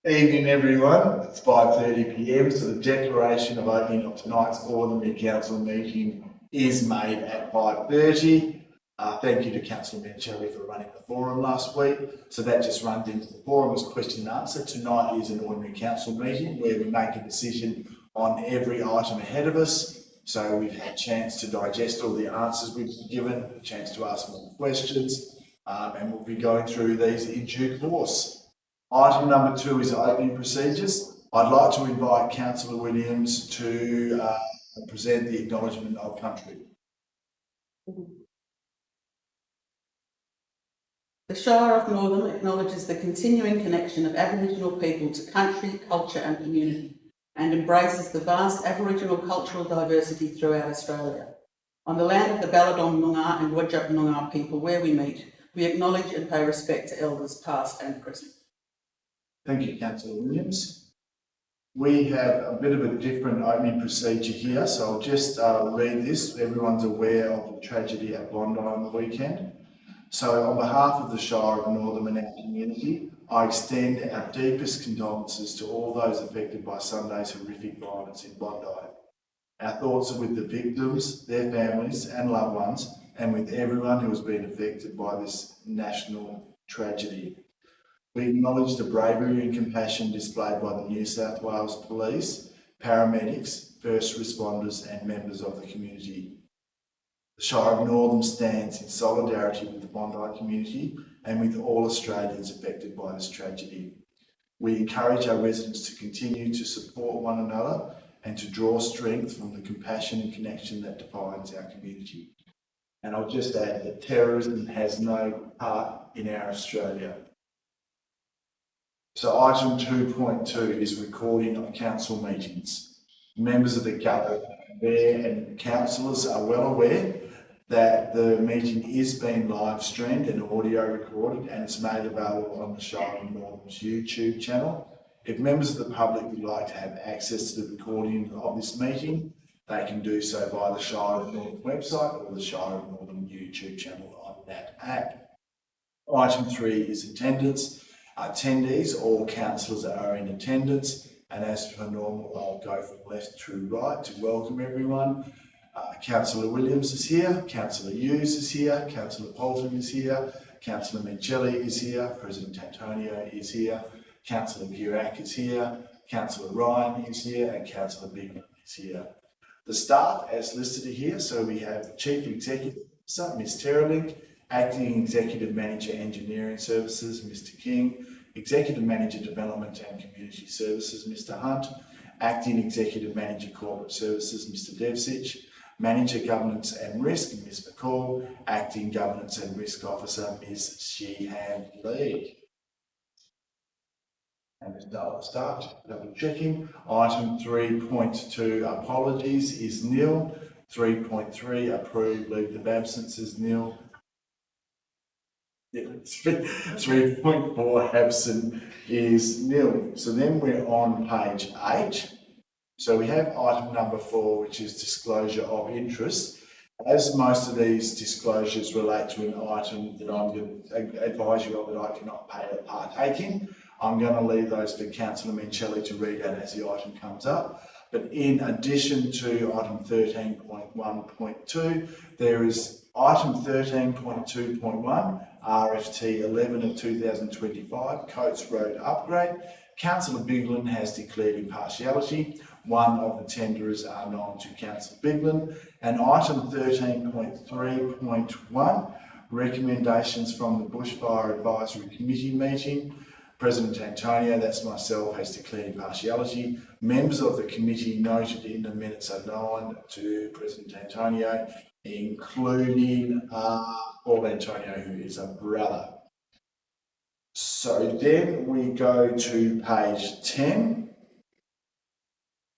Evening everyone, it's 5:30 p.m, so the declaration of opening of tonight's ordinary council meeting is made at 5:30. Thank you to Councillor Mencheli for running the forum last week. So that just runs into the forum as question and answer. Tonight is an ordinary council meeting where we make a decision on every item ahead of us. So we've had a chance to digest all the answers we've been given, a chance to ask more questions, and we'll be going through these in due course. Item number 2 is opening procedures. I'd like to invite Councillor Williams to present the acknowledgement of country. The Shire of Northam acknowledges the continuing connection of Aboriginal people to country, culture and community, and embraces the vast Aboriginal cultural diversity throughout Australia. On the land of the Balladong Noongar and Whadjuk Noongar people where we meet, we acknowledge and pay respect to elders past and present. Thank you, Councillor Williams. We have a bit of a different opening procedure here, so I'll just read this. Everyone's aware of the tragedy at Bondi on the weekend. So on behalf of the Shire of Northam and our community, I extend our deepest condolences to all those affected by Sunday's horrific violence in Bondi. Our thoughts are with the victims, their families and loved ones, and with everyone who has been affected by this national tragedy. We acknowledge the bravery and compassion displayed by the New South Wales Police, paramedics, first responders and members of the community. The Shire of Northam stands in solidarity with the Bondi community and with all Australians affected by this tragedy. We encourage our residents to continue to support one another and to draw strength from the compassion and connection that defines our community. And I'll just add that terrorism has no part in our Australia. So item 2.2 is recording of council meetings. Members of the government and councillors are well aware that the meeting is being live streamed and audio recorded, and it's made available on the Shire of Northam's YouTube channel. If members of the public would like to have access to the recording of this meeting, they can do so via the Shire of Northam website or the Shire of Northam YouTube channel on that app. Item 3 is attendance. Attendees, all councillors are in attendance, and as per normal, I'll go from left to right to welcome everyone. Councillor Williams is here, Councillor Hughes is here, Councillor Poulton is here, Councillor Mencheli is here, President Antonio is here, Councillor Gurak is here, Councillor Ryan is here, and Councillor Bigman is here. The staff as listed are here, so we have Chief Executive Officer, Ms Terrelink, Acting Executive Manager Engineering Services, Mr King, Executive Manager Development and Community Services, Mr Hunt, Acting Executive Manager Corporate Services, Mr Devsich, Manager Governance and Risk, Ms McCall, Acting Governance and Risk Officer, Ms Sheehan Lee. And I'll start double checking. Item 3.2, apologies, is nil. 3.3, approved leave of absence is nil. 3.4, absent is nil. So then we're on page 8. So we have item number 4, which is disclosure of interest. As most of these disclosures relate to an item that I'm going to advise you of that I cannot partake in, I'm going to leave those for Councillor Mencheli to read out as the item comes up. But in addition to item 13.1.2, there is item 13.2.1, RFT 11 of 2025, Coates Road upgrade. Councillor Biglan has declared impartiality. One of the tenderers are known to Councillor Biglan. And item 13.3.1, recommendations from the Bushfire Advisory Committee meeting. President Antonio, that's myself, has declared impartiality. Members of the committee noted in the minutes are known to President Antonio, including Paul Antonio, who is a brother. So then we go to page 10.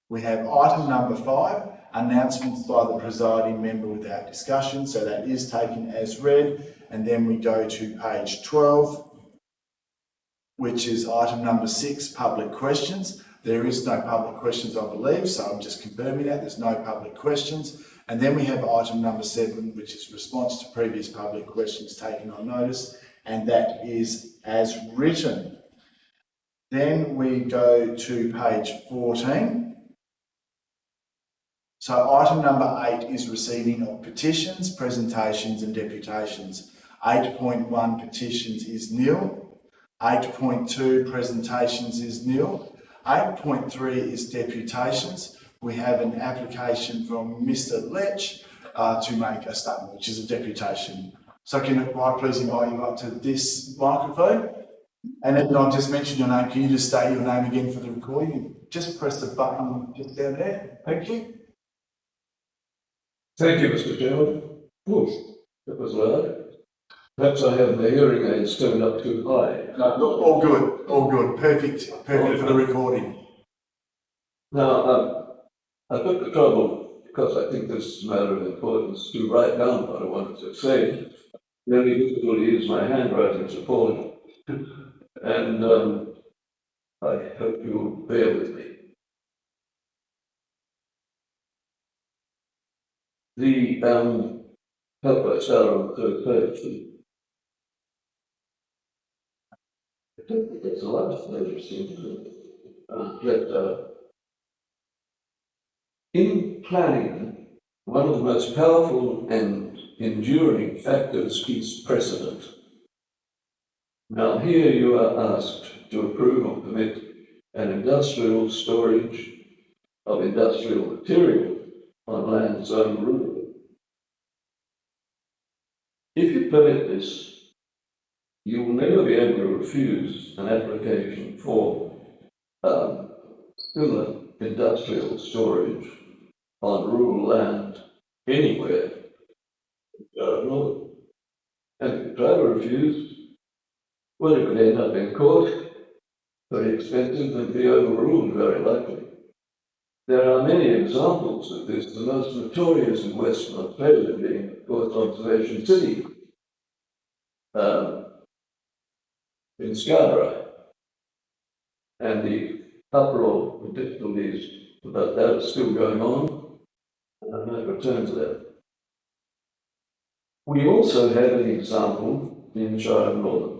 We have item number 5, announcements by the presiding member without discussion. So that is taken as read. And then we go to page 12, which is item number 6, public questions. There is no public questions, I believe, so I'm just confirming that. There's no public questions. And then we have item number 7, which is response to previous public questions taken on notice. and that is as written. Then we go to page 14. So item number 8 is receiving of petitions, presentations and deputations. 8.1 petitions is nil. 8.2 presentations is nil. 8.3 is deputations. We have an application from Mr. Lech to make a statement, which is a deputation. So can I please invite you up to this microphone? And then I'll just mention your name. Can you just state your name again for the recording? Just press the button just down there. Thank you. Thank you, Mr. Chairman. Oof, that was loud. Perhaps I have the hearing aids turned up too high. No, all good, all good. Perfect for the recording. Now, I took the trouble, because I think this is a matter of importance, to write down what I wanted to say. The only difficulty is my handwriting is appalling. And I hope you'll bear with me. How do I start on the third page? I don't think it's the last page, in planning, one of the most powerful and enduring factors is precedent. Now here you are asked to approve or permit an industrial storage of industrial material on land zoned rural. If you permit this, you will never be able to refuse an application for similar industrial storage on rural land anywhere. And if you try to refuse, well, it could end up in court, very expensive, and be overruled very likely. There are many examples of this, the most notorious in Western Australia being, of course, Observation City in Scarborough, and the uproar and difficulties about that are still going on, and I might return to that. We also have an example in Shire of Northern.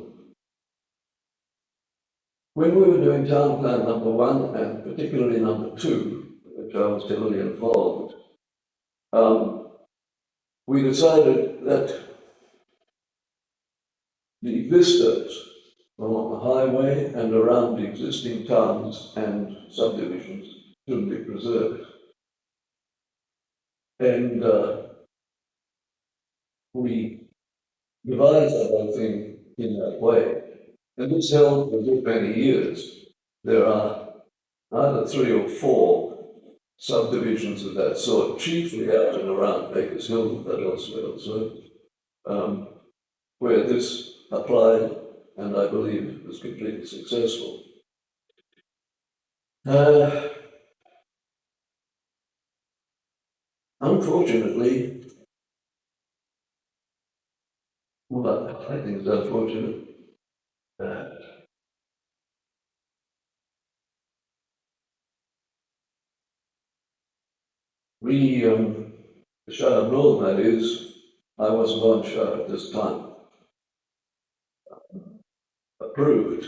When we were doing town plan number 1 and particularly number 2, which I was heavily involved, we decided that the vistas along the highway and around the existing towns and subdivisions should be preserved. And we devised the whole thing in that way. And this held for a good many years. There are either 3 or 4 subdivisions of that sort, chiefly out and around Bakers Hill, but elsewhere also, where this applied, and I believe was completely successful. Unfortunately, well, I think it's unfortunate that the Shire of Northern, that is, I wasn't on Shire at this time, approved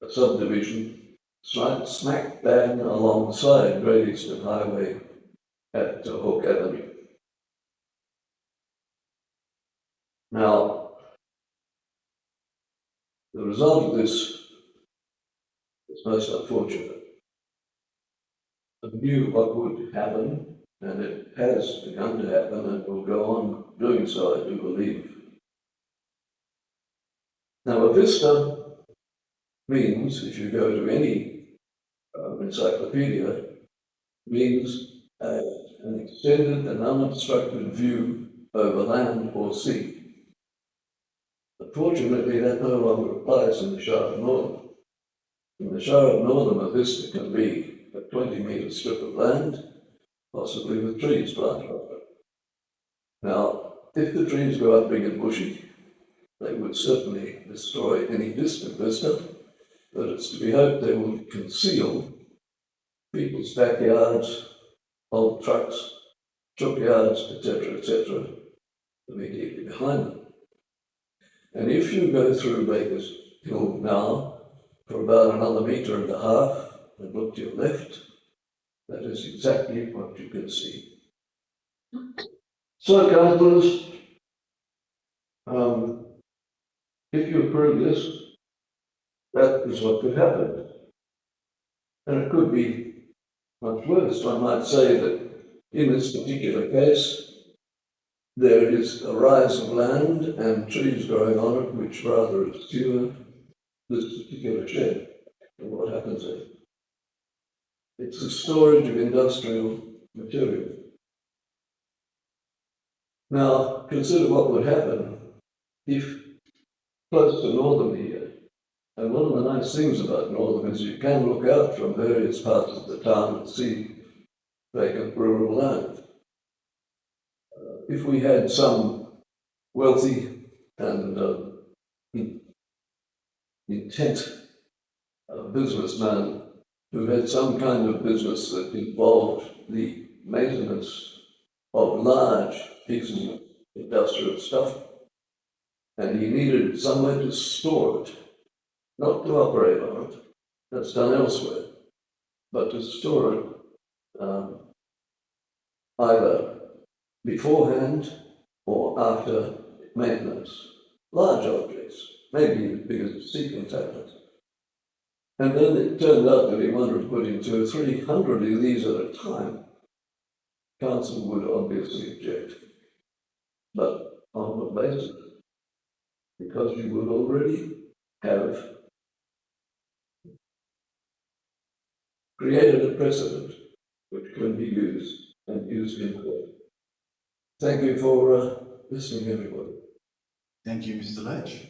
a subdivision smack bang alongside Great Eastern Highway at Hawke Avenue. Now, the result of this is most unfortunate. I knew what would happen, and it has begun to happen, and will go on doing so, I do believe. Now, a vista means, if you go to any encyclopedia, means an extended and unobstructed view over land or sea. Unfortunately, that no longer applies in the Shire of Northern. In the Shire of Northern, a vista can be a 20-metre strip of land, possibly with trees planted on it. Now, if the trees go up big and bushy, they would certainly destroy any distant vista, but it's to be hoped they will conceal people's backyards, old trucks, truck yards, etc., immediately behind them. And if you go through Bakers Hill now for about another metre and a half and look to your left, that is exactly what you can see. So, councillors, if you approve this, that is what could happen. And it could be much worse. I might say that in this particular case, there is a rise of land and trees growing on it, which rather obscure this particular shed and what happens there. It's the storage of industrial material. Now, consider what would happen if close to Northam here, and one of the nice things about Northam is you can look out from various parts of the town and see vacant rural land. If we had some wealthy and intent businessman who had some kind of business that involved the maintenance of large pieces of industrial stuff, and he needed somewhere to store it, not to operate on it, that's done elsewhere, but to store it either beforehand or after maintenance. Large objects, maybe as big as a sea container. And then it turned out that he wanted to put in 200 or 300 of these at a time. Council would obviously object. But on what basis? Because you would already have created a precedent which can be used and used in court. Thank you for listening, everybody. Thank you, Mr. Ledge.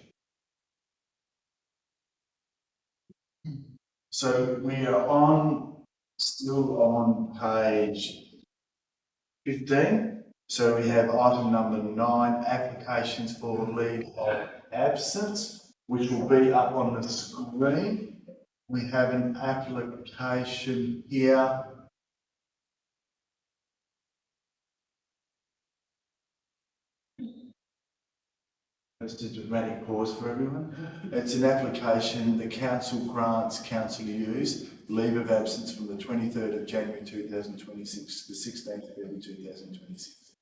So we are still on page 15. So we have item number 9, applications for leave of absence, which will be up on the screen. We have an application here. Just a dramatic pause for everyone. It's an application the council grants councillor Hughes leave of absence from the 23rd of January 2026 to the 16th of February 2026.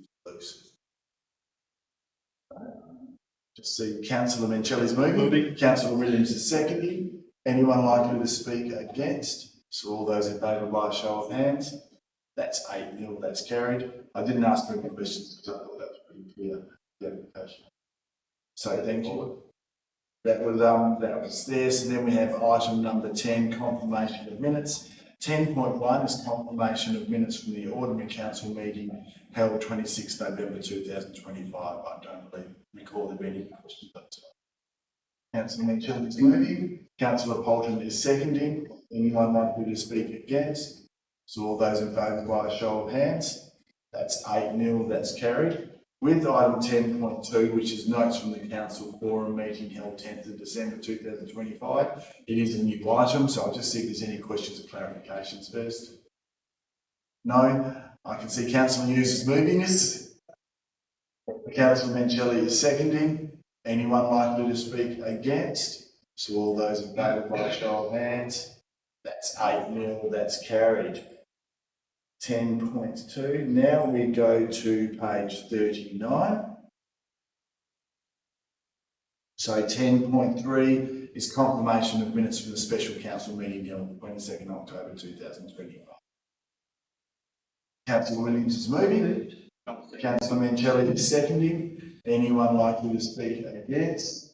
Just see Councillor Mencelli's moving. Councillor Williams is seconding. Anyone likely to speak against? So all those in favour by a show of hands. That's 8-0, that's carried. I didn't ask for any questions because I thought that was pretty clear, the application. So thank you. That was there. So then we have item number 10, confirmation of minutes. 10.1 is confirmation of minutes from the ordinary council meeting held 26 November 2025. I don't recall there being any questions. Councillor Mencelli is moving. Councillor Polton is seconding. Anyone likely to speak against? So all those in favour by a show of hands. That's 8-0, that's carried. With item 10.2, which is notes from the council forum meeting held 10th of December 2025, it is a new item, so I'll just see if there's any questions or clarifications first. No, I can see Councillor Hughes is moving this. Councillor Mencelli is seconding. Anyone likely to speak against? So all those in favour by a show of hands. That's 8-0, that's carried. 10.2. Now we go to page 39. So 10.3 is confirmation of minutes from the special council meeting held 22nd October 2025. Councillor Williams is moving. Councillor Mencelli is seconding. Anyone likely to speak against?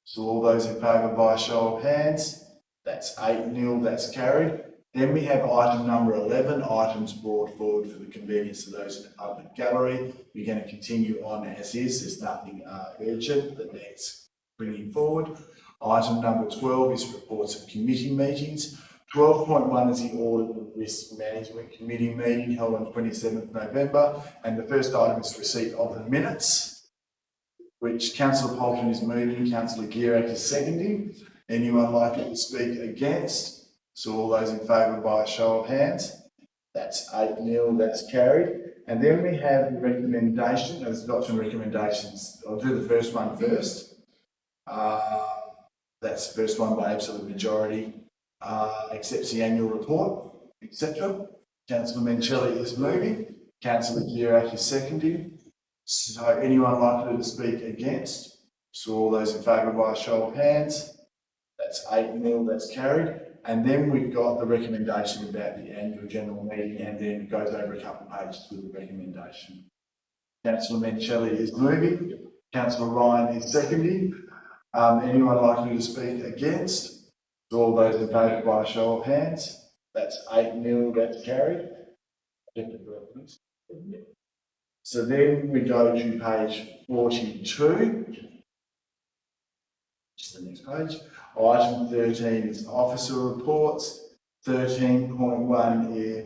So all those in favour by a show of hands. That's 8-0, that's carried. Then we have item number 11, items brought forward for the convenience of those in the public gallery. We're going to continue on as is. There's nothing urgent that needs bringing forward. Item number 12 is reports of committee meetings. 12.1 is the Audit and Risk Management Committee meeting held on 27th November. And the first item is receipt of the minutes, which Councillor Polton is moving, Councillor Gierak is seconding. Anyone likely to speak against? So all those in favour by a show of hands. That's 8-0, that's carried. And then we have recommendation. There's got some recommendations. I'll do the first one first. That's the first one by absolute majority. Accepts the annual report, etc. Councillor Mencheli is moving. Councillor Gierac is seconding. So anyone likely to speak against? So all those in favour by a show of hands. That's 8-0, that's carried. And then we've got the recommendation about the annual general meeting, and then it goes over a couple of pages with the recommendation. Councillor Mencheli is moving. Councillor Ryan is seconding. Anyone likely to speak against? So all those in favour by a show of hands. That's 8-0, that's carried. So then we go to page 42. Just the next page. Item 13 is officer reports. 13.1 is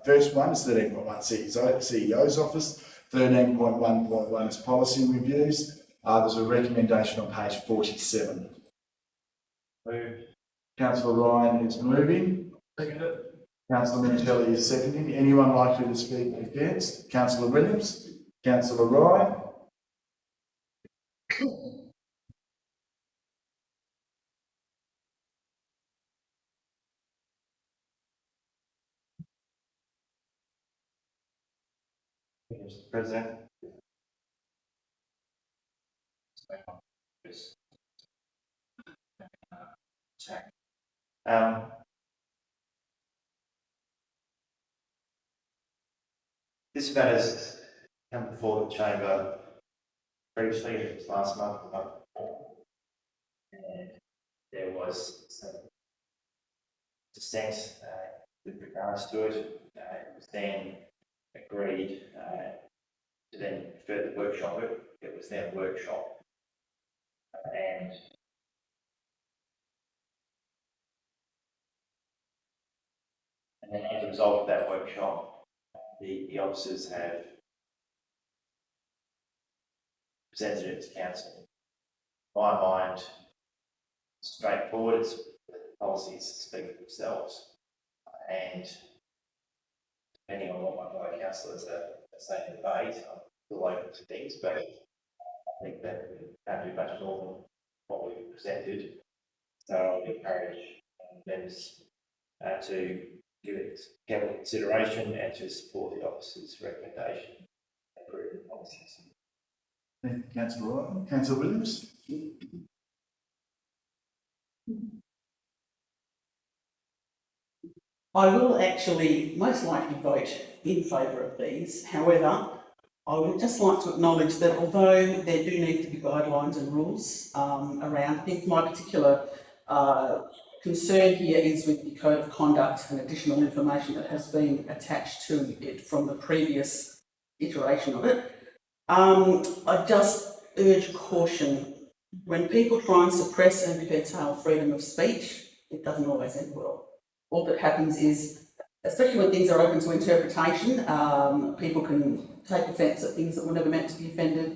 first one is 13.1 CEO's office. 13.1.1 is policy reviews. There's a recommendation on page 47. Councillor Ryan is moving. Councillor Mencheli is seconding. Anyone likely to speak against? Councillor Williams? Councillor Ryan? Mr. President. This matter's come before the chamber previously, it was last month, the month before, and there was some dissent with regards to it. It was then agreed to then further workshop it. It was then workshop, and then as a result of that workshop, the officers have presented it to council. In my mind, it's straightforward. It's the policies speak for themselves, and depending on what my fellow councillors are saying in the debate, I'm still open to things, but I think that we can't do much more than what we've presented. So I would encourage members to give it careful consideration and to support the officer's recommendation and approve the policies. Thank you, Councillor Ryan. Councillor Williams? I will actually most likely vote in favour of these. However, I would just like to acknowledge that although there do need to be guidelines and rules around, I think my particular concern here is with the code of conduct and additional information that has been attached to it from the previous iteration of it. I just urge caution. When people try and suppress and curtail freedom of speech, it doesn't always end well. All that happens is, especially when things are open to interpretation, people can take offence at things that were never meant to be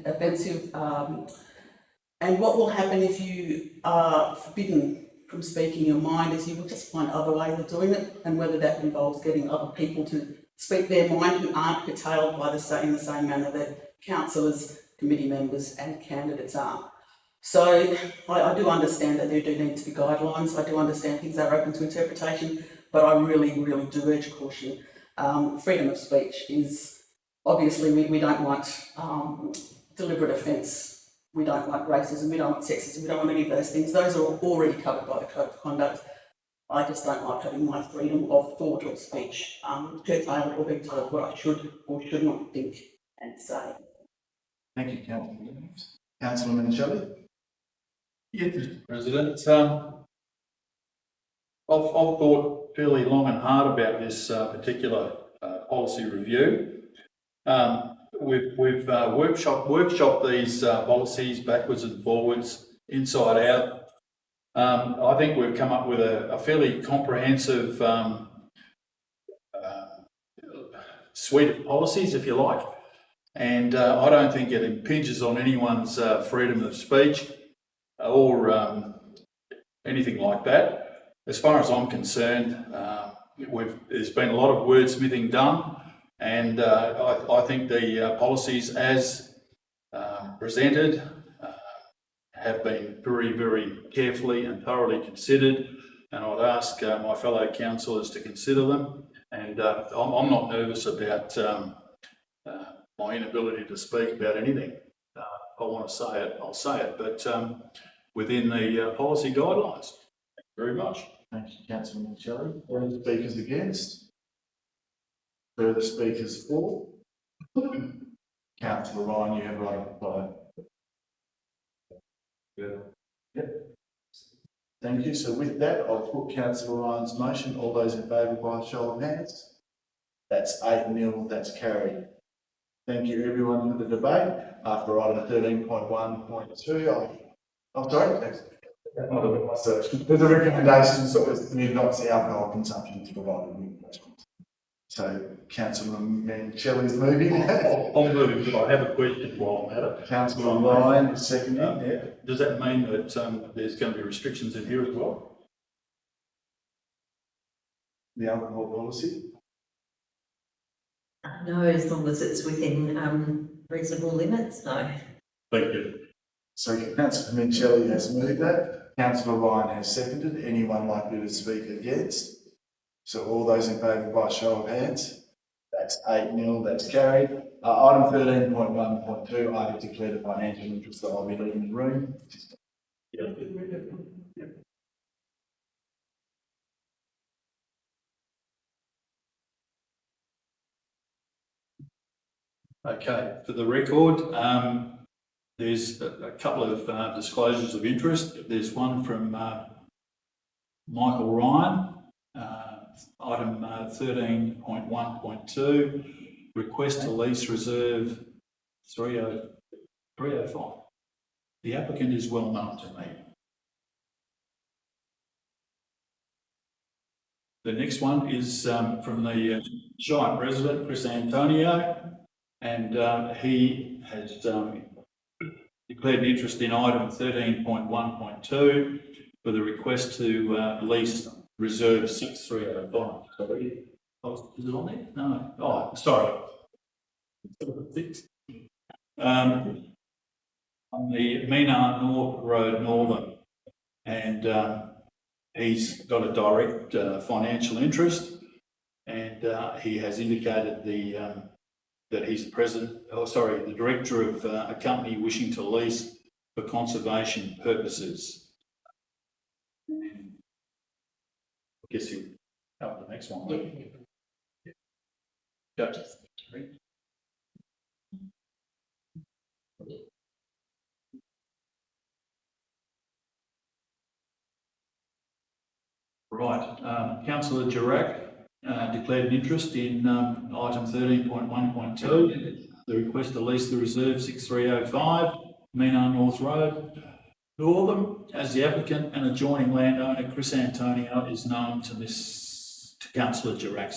offensive. And what will happen if you are forbidden from speaking your mind is you will just find other ways of doing it, and whether that involves getting other people to speak their mind who aren't curtailed by in the same manner that councillors, committee members and candidates are. So I do understand that there do need to be guidelines. I do understand things are open to interpretation, but I really, really do urge caution. Freedom of speech is, obviously we don't want deliberate offence. We don't want racism, we don't want sexism, we don't want any of those things. Those are already covered by the Code of Conduct. I just don't like having my freedom of thought or speech curtailed or being told what I should or should not think and say. Thank you, Councillor Williams. Councillor Mencheli? Yes, Mr. President. I've thought fairly long and hard about this particular policy review. We've workshopped these policies backwards and forwards, inside out. I think we've come up with a fairly comprehensive suite of policies, if you like, and I don't think it impinges on anyone's freedom of speech or anything like that. As far as I'm concerned, there's been a lot of wordsmithing done, and I think the policies as presented have been very, very carefully and thoroughly considered, and I'd ask my fellow councillors to consider them. And I'm not nervous about my inability to speak about anything. If I want to say it, I'll say it, but within the policy guidelines. Thank you very much. Thank you, Councillor Shelley. Further speakers against? Further speakers for? Councillor Ryan, you have right of reply. Yep. Thank you. So with that, I'll put Councillor Ryan's motion. All those in favour by a show of hands? That's 8-0, that's carried. Thank you everyone for the debate. After item 13.1.2, I'm sorry, there's a recommendation so as to not see alcohol consumption to provide with questions. So Councillor Shelley's moving. I'll move, but I have a question while I'm at it. Councillor Ryan is seconding. Yeah. Does that mean that there's going to be restrictions in here as well? The alcohol policy. No, as long as it's within reasonable limits, no. Thank you. So Councillor Mincelli has moved that. Councillor Ryan has seconded. Anyone likely to speak against? So all those in favour by show of hands? That's 8-0, that's carried. Item 13.1.2, I have declared a financial interest that I'll be leaving the room. Okay, for the record, there's a couple of disclosures of interest. There's one from Michael Ryan, item 13.1.2, request to lease reserve 305. The applicant is well known to me. The next one is from the Shire President, Chris Antonio, and he has declared an interest in item 13.1.2 for the request to lease reserve 6305. Sorry, oh, is it on there? No. Oh, sorry. On the Mina North Road Northern, and he's got a direct financial interest, and he has indicated that he's the director of a company wishing to lease for conservation purposes. I guess you'll cover the next one. Go. Right, Councillor Girac declared an interest in item 13.1.2, the request to lease the reserve 6305, Mina North Road, Northern, as the applicant and adjoining landowner Chris Antonio is known to Councillor Girac,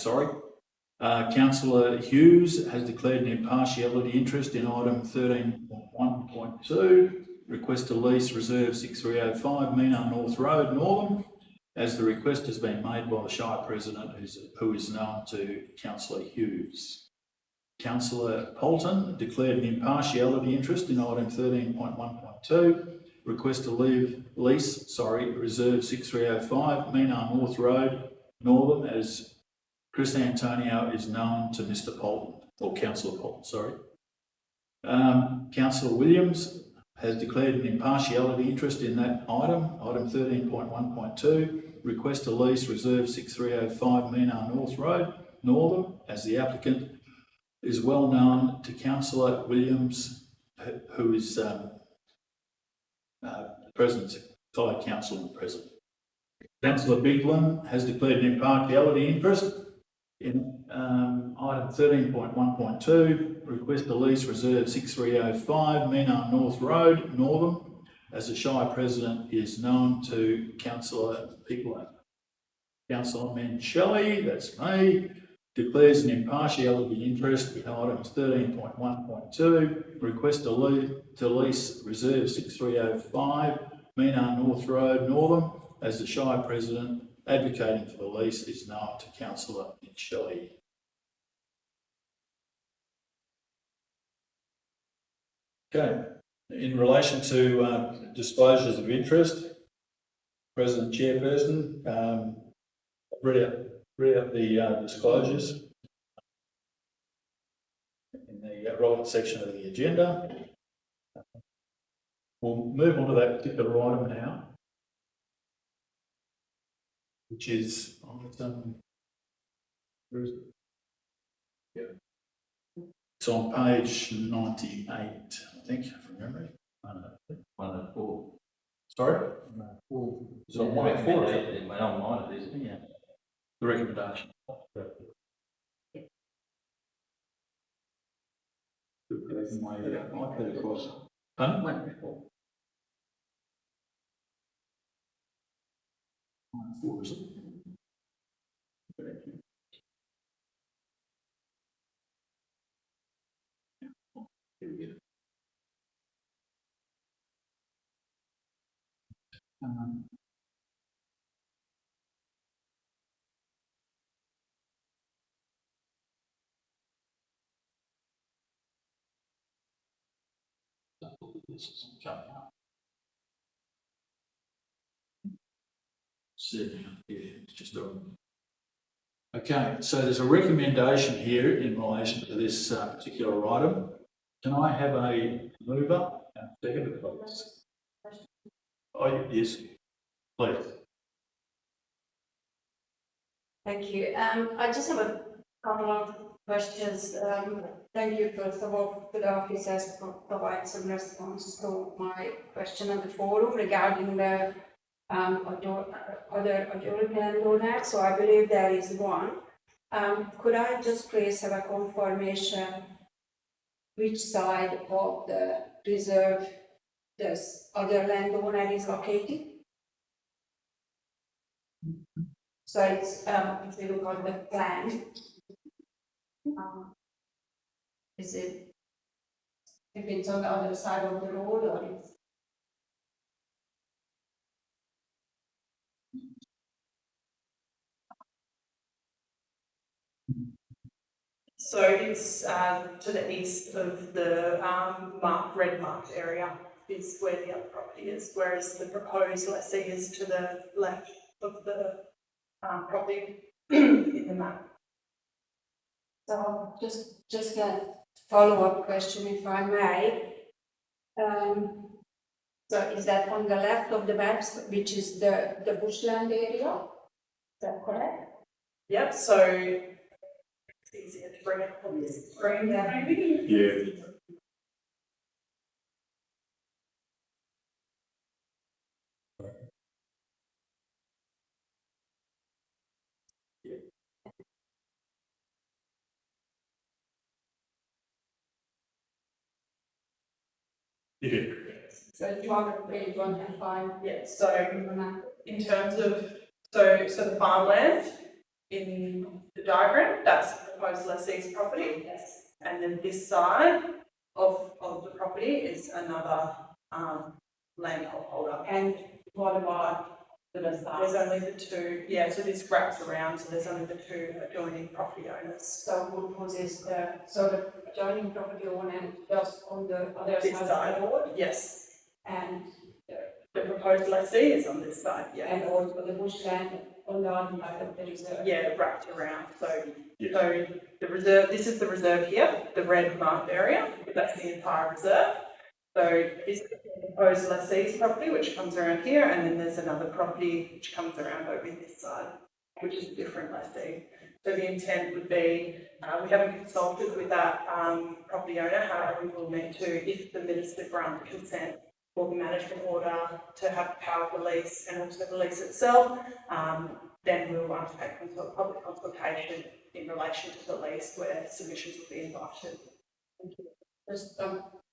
Councillor Hughes has declared an impartiality interest in item 13.1.2, request to lease reserve 6305, Mina North Road, Northern, as the request has been made by the Shire President, who is known to Councillor Hughes. Councillor Polton declared an impartiality interest in item 13.1.2, request to lease reserve 6305, Mina North Road, Northern, as Chris Antonio is known to Mr. Polton, or Councillor Polton, Councillor Williams has declared an impartiality interest in that item 13.1.2, request to lease reserve 6305 Mina North Road, Northern, as the applicant is well known to Councillor Williams, who is President, fellow councillor and President. Councillor Bigland has declared an impartiality interest in item 13.1.2, request to lease reserve 6305 Mina North Road, Northern, as the Shire President is known to Councillor Bigland. Councillor Mincelli, that's me, declares an impartiality interest in items 13.1.2, request to lease reserve 6305 Mina North Road, Northern, as the Shire President advocating for the lease is known to Councillor Mincelli. Okay, in relation to disclosures of interest, President Chairperson, read out the disclosures in the relevant section of the agenda. We'll move on to that particular item now, which is on where is it? Yeah. It's on page 98, I think, from memory. 104. Sorry? 104. Is it on 104? It went online, isn't it? Yeah. The recommendation. Pardon? 104. 104, is it? Here we go. This isn't coming up. See, yeah, it's just a. Okay, so there's a recommendation here in relation to this particular item. Can I have a mover and seconder, please? Oh, yes, please. Thank you. I just have a couple of questions. Thank you, first of all, to the officers for provide some response to my question on the forum regarding the other adjoining landowner. So I believe there is one. Could I just please have a confirmation which side of the reserve this other landowner is located? So it's, if you look on the plan, is it, if it's on the other side of the road or it's? So it's to the east of the red marked area is where the other property is, whereas the proposed lessee is to the left of the property in the map. So just a follow-up question, if I may. So is that on the left of the maps, which is the bushland area? Is that correct? Yep, so it's easier to bring it on this screen there maybe. Yeah. Yeah. So it's on page 105. Yeah, so in terms of, so the farmland in the diagram, that's the proposed lessee's property. Yes. And then this side of the property is another landholder. And what about the There's only the two, yeah, so this wraps around, so there's only the two adjoining property owners. So who is the, so the adjoining property owner just on the other This side side. of the road? Yes, And the proposed lessee is on this side, yeah. and also the bushland on the other side of the reserve? Yeah, wrapped around, so, Yes. so the reserve, this is the reserve here, the red marked area, that's the entire reserve. So this is the proposed lessee's property, which comes around here, and then there's another property which comes around over this side, which is a different lessee. So the intent would be, we haven't consulted with that property owner, however, we will need to, if the minister grants consent for the management order to have power of the lease and also the lease itself, then we'll undertake public consultation in relation to the lease where submissions will be invited. Thank you. Just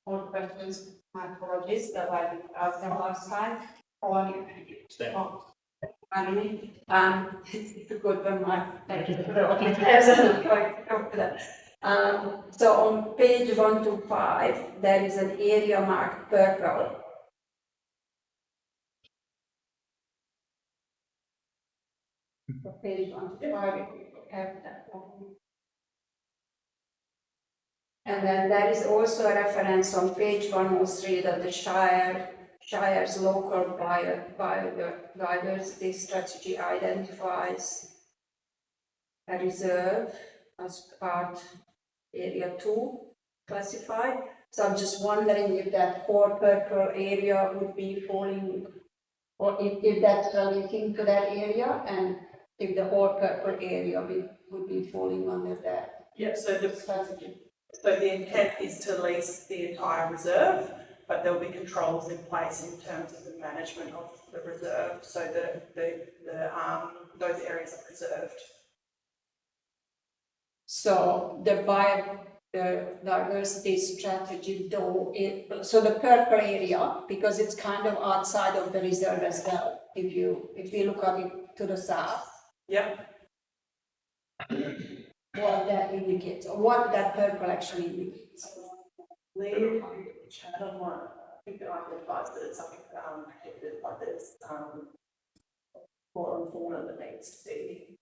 more questions, my apologies that I asked them last time. Finally, it's a good one, thank you for that. So on page 125, there is an area marked purple. So page 125, if you have that one. And then there is also a reference on page 103 that the Shire's local biodiversity strategy identifies a reserve as part area 2 classified. So I'm just wondering if that core purple area would be falling, or if that's relating to that area, and if the whole purple area would be falling under that Yeah, so strategy. the intent is to lease the entire reserve, but there will be controls in place in terms of the management of the reserve so that those areas are preserved. So the biodiversity strategy, though, so the purple area, because it's kind of outside of the reserve as well, if you look at it to the south. Yeah. What that indicates, or what that purple actually indicates. Leave channel one. I think it identifies that it's something protected, but there's flora and fauna that needs to be.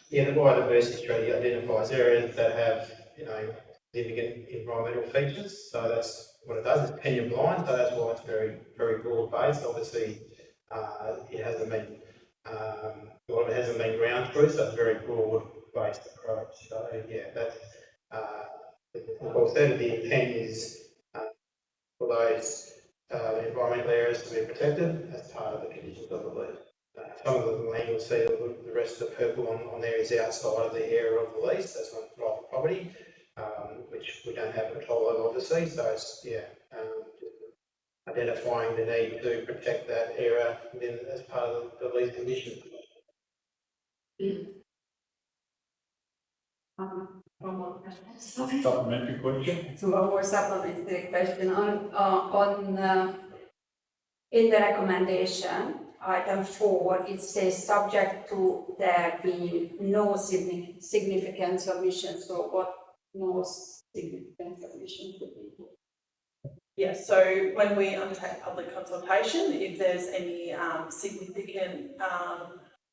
Yeah, the biodiversity strategy identifies areas that have, significant environmental features. So that's what it does. It's penny blind, so that's why it's very, very broad based. Obviously, it hasn't been ground truth, so it's a very broad based approach. So yeah, that's of course then the intent is for those environmental areas to be protected as part of the conditions of the lease. Some of the land you'll see the rest of the purple on there is outside of the area of the lease. That's on private property, which we don't have control over, obviously. So it's identifying the need to protect that area within as part of the lease condition. One more question. Supplementary question? So one more supplementary question in the recommendation, item 4, it says subject to there being no significant submissions. So what no significant submissions would be? Yes, so when we undertake public consultation, if there's any significant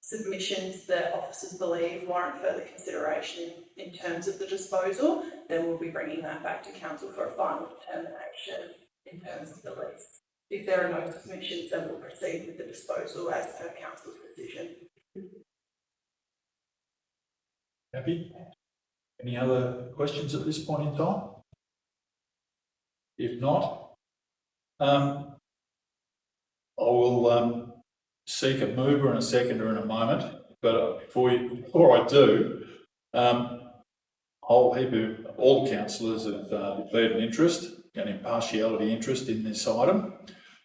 submissions that officers believe warrant further consideration in terms of the disposal, then we'll be bringing that back to council for a final determination in terms of the lease. If there are no submissions, then we'll proceed with the disposal as per council's decision. Happy? Any other questions at this point in time? If not, I will seek a mover and a seconder in a moment, but before I do, all councillors have declared an interest, an impartiality interest in this item,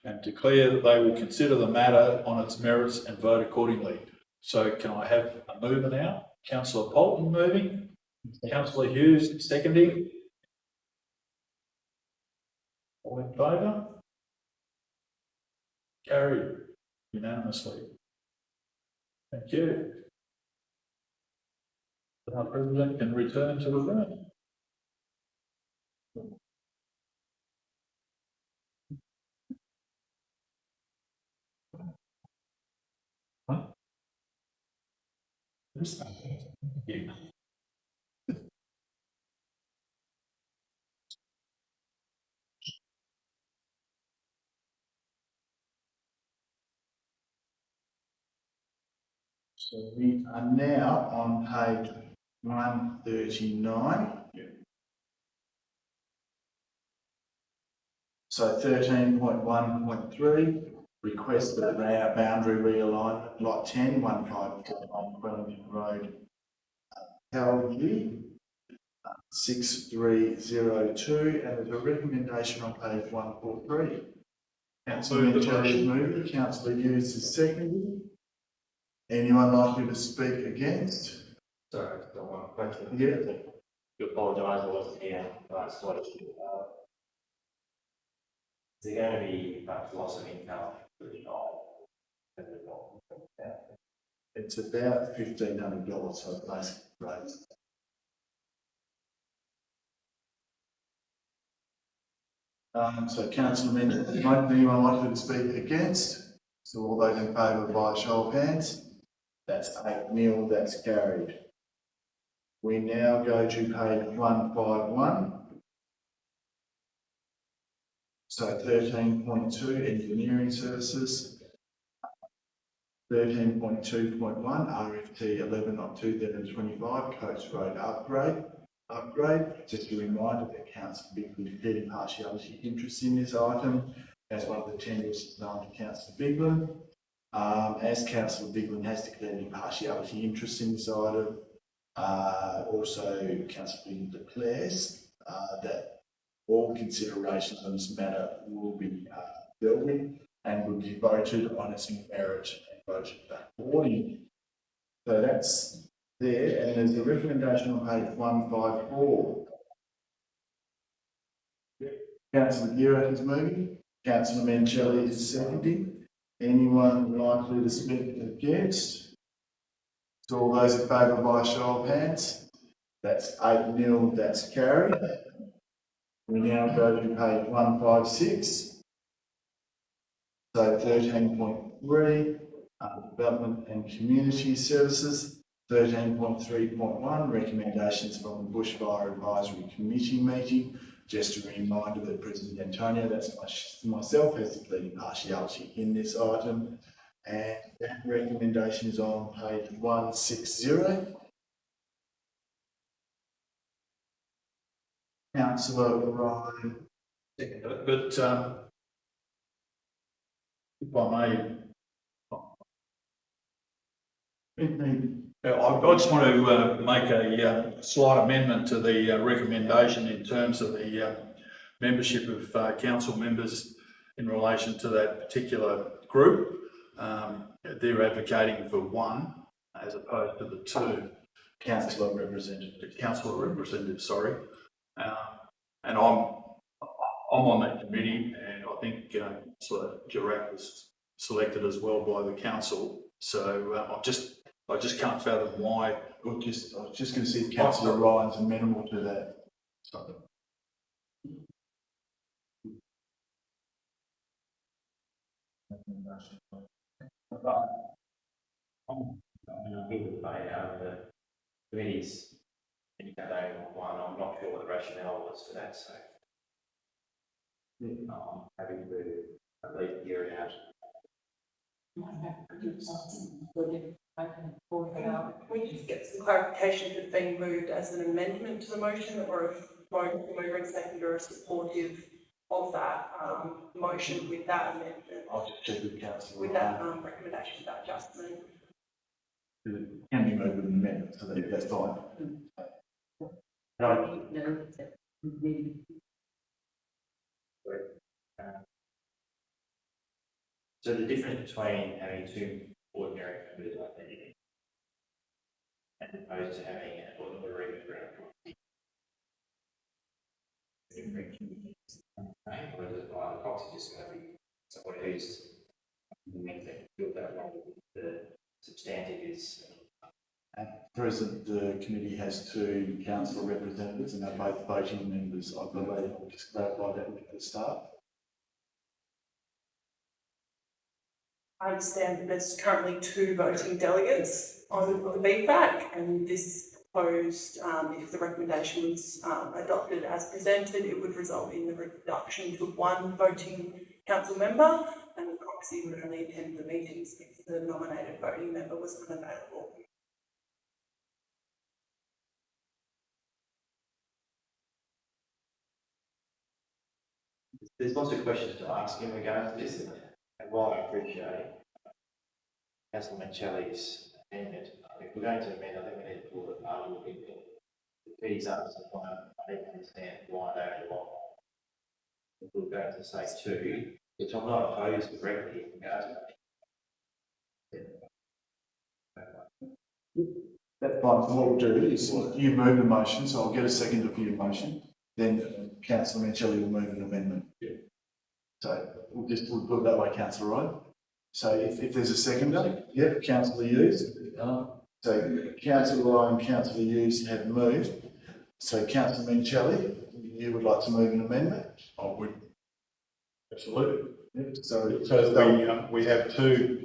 and declare that they will consider the matter on its merits and vote accordingly. So can I have a mover now? Councillor Polton moving, Councillor Hughes seconding. All in favour? Carried unanimously. Thank you. Our President can return to the room. Yeah. So we are now on page 139. So 13.1.3, request for the boundary realignment, lot 10, 1541 Wellington Road, Calgary, 6302, and there's a recommendation on page 143. Councillor Minto is moving, Councillor Hughes is seconding. Anyone likely to speak against? Sorry, I've got one question. Yeah. You apologise, I wasn't here last week. Is there going to be perhaps loss of income for the child? It's about $1,500 for the basic rate. So Councillor Minto, anyone likely to speak against? So all those in favour by a show of hands? That's 8-0, that's carried. We now go to page 151. So 13.2 engineering services. 13.2.1 RFT 11 of 2025 Coates Road upgrade. Just a reminder that Councillor Bigley declared impartiality interest in this item as one of the tenders known to Councillor Bigland. As Councillor Bigland has declared impartiality interest in this item, also Councillor Bigland declares that all considerations on this matter will be dealt with and will be voted on its merit and voted accordingly. So that's there, and there's a recommendation on page 154. Councillor Gira is moving, Councillor Mancelli is seconding. Anyone likely to speak against? So all those in favour by show of hands? That's 8-0, that's carried. We now go to page 156. So 13.3, development and community services. 13.3.1, recommendations from the Bushfire Advisory Committee meeting. Just a reminder that President Antonio, that's myself, has declared impartiality in this item. And that recommendation is on page 160. Councillor Ryan. But if I may, I just want to make a slight amendment to the recommendation in terms of the membership of council members in relation to that particular group. They're advocating for one as opposed to the two. Councillor representative, sorry. And I'm on that committee, and I think Girac was selected as well by the council. So I just can't fathom why. I was just going to see if Councillor Ryan's amenable to that. Sorry. The committees indicating one, I'm not sure what the rationale was for that, so I'm happy to at least hear it out. Can we just get some clarification if it's being moved as an amendment to the motion, or if both the mover and seconder are supportive of that motion with that amendment? I'll just check with Councillor with that recommendation, that adjustment. Can be moved with an amendment, so that's fine. So the difference between having two ordinary members, I think, as opposed to having an ordinary member or is it like the proxy just going to be someone who's feel that role? The substantive is. At present, the committee has two council representatives and they're both voting members. I believe I'll just clarify that at the start. I understand that there's currently two voting delegates on the BFAC, and this proposed, if the recommendation was adopted as presented, it would result in the reduction to one voting council member, and the proxy would only attend the meetings if the nominated voting member was unavailable. There's lots of questions to ask in regards to this, and while I appreciate Councillor Mancelli's amendment, if we're going to amend, I think we need to pull it apart a little bit. The committee's answer, I don't understand why they only want one. If we're going to say two, which I'm not opposed directly in regards to That's fine. So what we'll do is you move the motion, so I'll get a seconder for your motion. Then Councillor Mancelli will move an amendment. Yeah. So we'll put it that way, Councillor Ryan. So if there's a seconder, yep, Councillor Hughes. So Councillor Ryan, Councillor Hughes have moved. So Councillor Mancelli, you would like to move an amendment? I would. Absolutely. Yep. So we have two.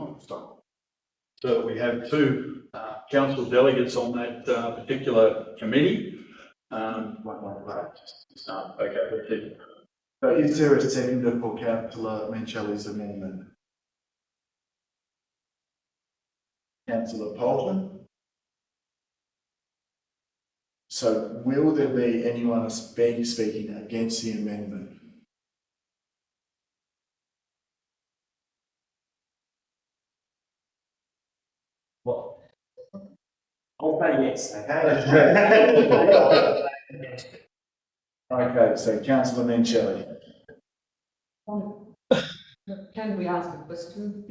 so that we have two council delegates on that particular committee. Okay. So is there a seconder for councillor Mencheli's amendment? Councillor Polton? So will there be anyone speaking against the amendment? Well, I'll say yes, okay? Okay, so councillor Menchelli. Can we ask a question?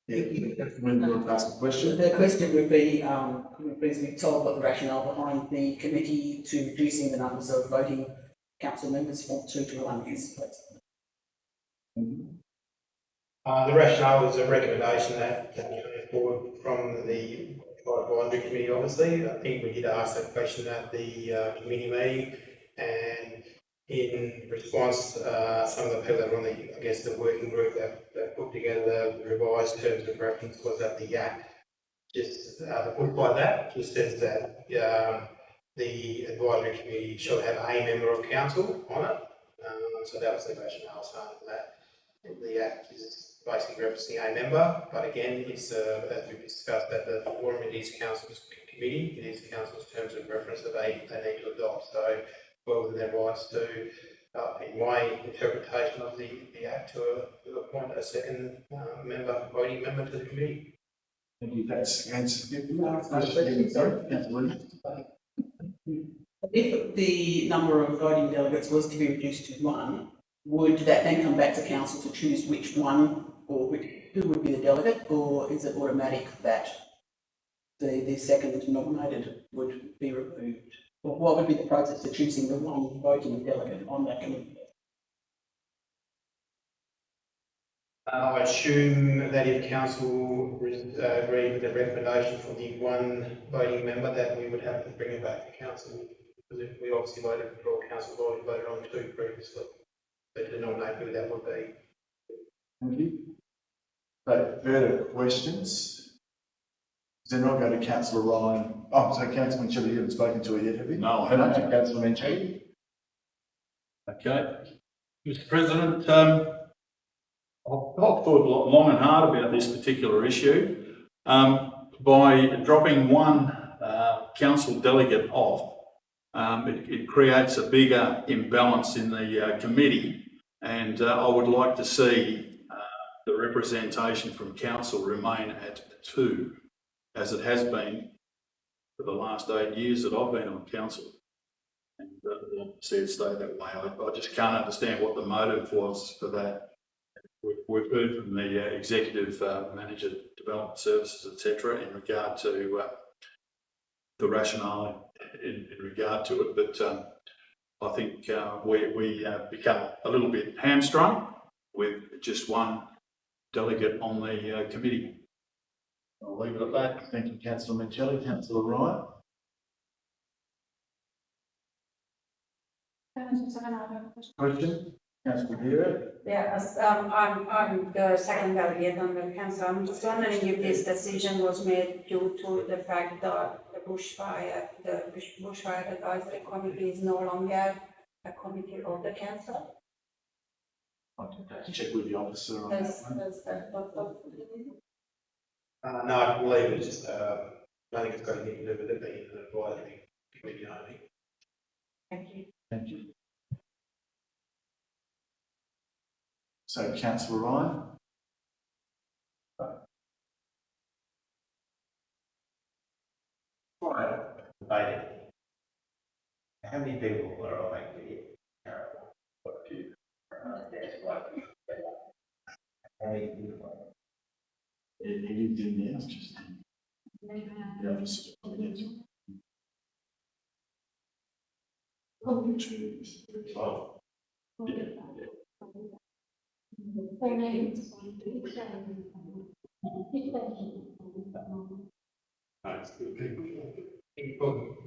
Yes, we'll ask a question. The question would be, could we please be told what the rationale behind the committee to reducing the numbers of voting council members from 2 to 1 is, please? The rationale was a recommendation that came forward from the advisory committee, obviously. I think we did ask that question at the committee meeting, and in response, some of the people that were on the, I guess, the working group that put together the revised terms of reference was that the Act just, put by that, just says that the advisory committee shall have a member of council on it. So that was the rationale, saying that the Act is basically referencing a member, but again, it's as we discussed at the forum, it is council's committee, it is council's terms of reference that they need to adopt. So well within their rights to, in my interpretation of the Act, to appoint a second voting member to the committee. Thank you. That's answered. If the number of voting delegates was to be reduced to 1, would that then come back to council to choose which one or who would be the delegate, or is it automatic that the second nominated would be removed? Or what would be the process for choosing the one voting delegate on that committee? I assume that if council agreed with the recommendation for the one voting member, that we would have to bring it back to council. Because if we obviously voted for council, voted on 2 previously. So to nominate who that would be. Thank you. So further questions? Then I'll go to councillor Ryan. Oh, so councillor Menchelli, you haven't spoken to it yet, have you? No, I haven't. Councillor Menchelli. Okay. Mr. President, I've thought long and hard about this particular issue. By dropping one council delegate off, it creates a bigger imbalance in the committee, and I would like to see the representation from council remain at 2, as it has been for the last 8 years that I've been on council. And I'll see it stay that way. I just can't understand what the motive was for that. We've heard from the executive manager, development services, etc., in regard to the rationale in regard to it, but I think we become a little bit hamstrung with just one delegate on the committee. I'll leave it at that. Thank you, councillor Menchelli. Councillor Ryan. Question? Councillor Vera. Yeah, I'm the second delegate on the council. I'm just wondering if this decision was made due to the fact that the bushfire advisory committee is no longer a committee of the council. I'll have to check with the officer on that one. No, I believe it's just, I don't think it's got anything to do with it being an advisory committee only. Thank you. Thank you. So, councillor Ryan. Debating. How many people are on that committee? Quite a few. How many people? It is in there, it's just the officer.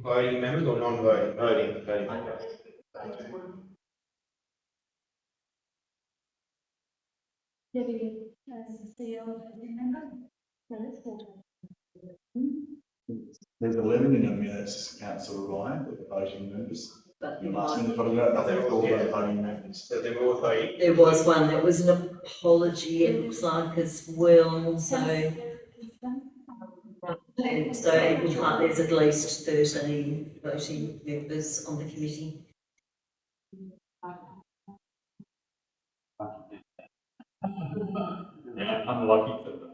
Voting members or non-voting? Voting members. There's 11 in the minutes, councillor Ryan, with the voting members. But You last minute, but I don't know if all the voting members. So there were voting. there was one, it was an apology, it looks like as well, so. And so it looks like there's at least 13 voting members on the committee. Yeah, unlucky for them.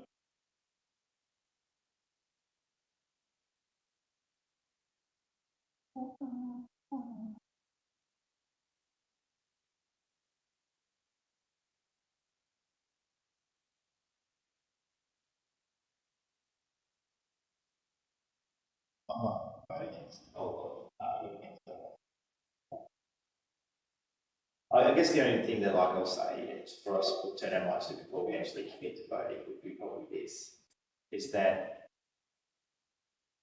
I guess the only thing that like I'll say is for us to turn our minds to before we actually commit to voting would be probably this, is that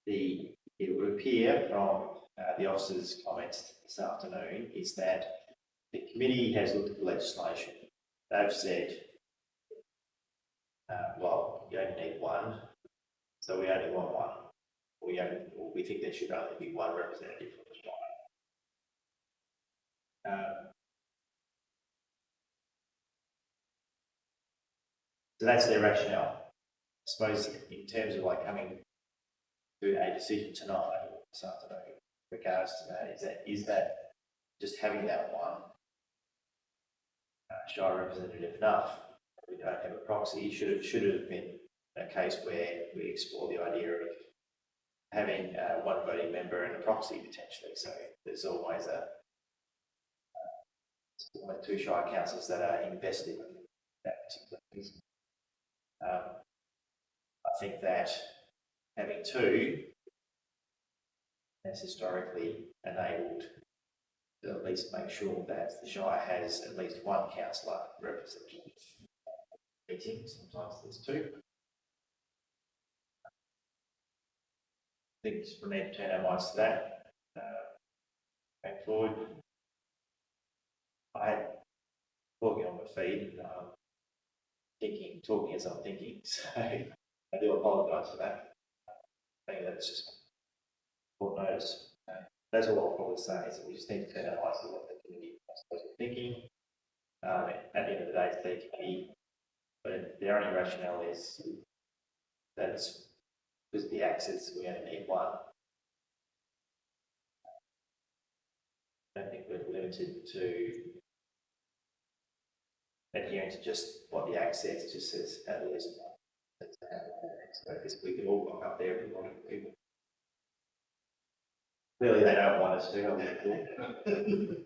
it would appear from the officer's comments this afternoon is that the committee has looked at the legislation. They've said, well, you only need one, so we only want one. We think there should only be one representative from the Shire. So that's their rationale. I suppose in terms of like coming to a decision tonight or this afternoon in regards to that, is that just having that one Shire representative enough? We don't have a proxy. Should it have been a case where we explore the idea of having one voting member and a proxy potentially? So there's always two Shire councillors that are invested in that particular business. I think that having two has historically enabled to at least make sure that the Shire has at least one councillor representing meetings. Sometimes there's two. I think it's for me to turn our minds to that going forward. I had talking on my feed, talking as I'm thinking, so I do apologise for that. I think that's just short notice. That's all I'll probably say is that we just need to turn our eyes to what the community is thinking. At the end of the day, it's their committee, but the only rationale is that it's because of the access, we only need one. I don't think we're limited to adhering to just what the Act says, just says at least one. Because we can all walk up there if we wanted people. Clearly they don't want us to, I think.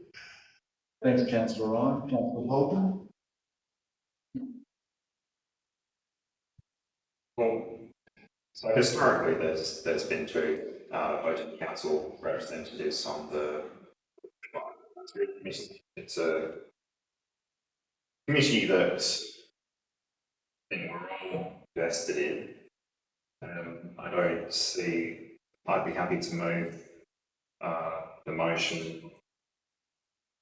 Thanks, councillor Ryan. Councillor Holden. Well, so historically there's been two voting council representatives on the committee. It's a committee that we're all vested in. I don't see. I'd be happy to move the motion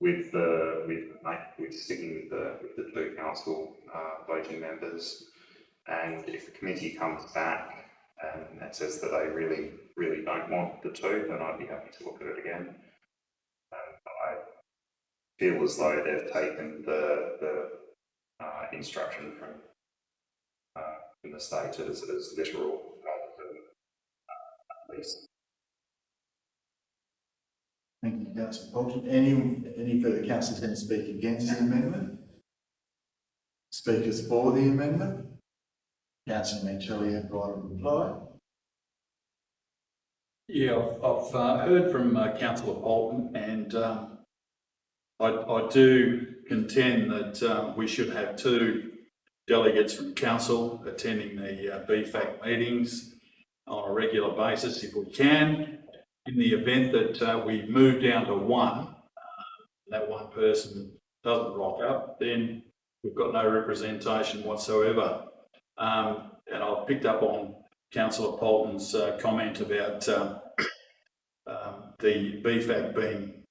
with sticking with the two council voting members, and if the committee comes back and that says that they really don't want the two, then I'd be happy to look at it again. I feel as though they've taken the instruction from the state as literal, at least. Thank you, councillor Bolton. Any further councillors going to speak against the amendment? Speakers for the amendment? Councillor Manchelli, have right of reply. Yeah, I've heard from Councillor Bolton, and I do contend that we should have two delegates from council attending the BFAC meetings on a regular basis if we can. In the event that we move down to one, that one person doesn't rock up, then we've got no representation whatsoever. And I've picked up on Councillor Bolton's comment about the BFAC being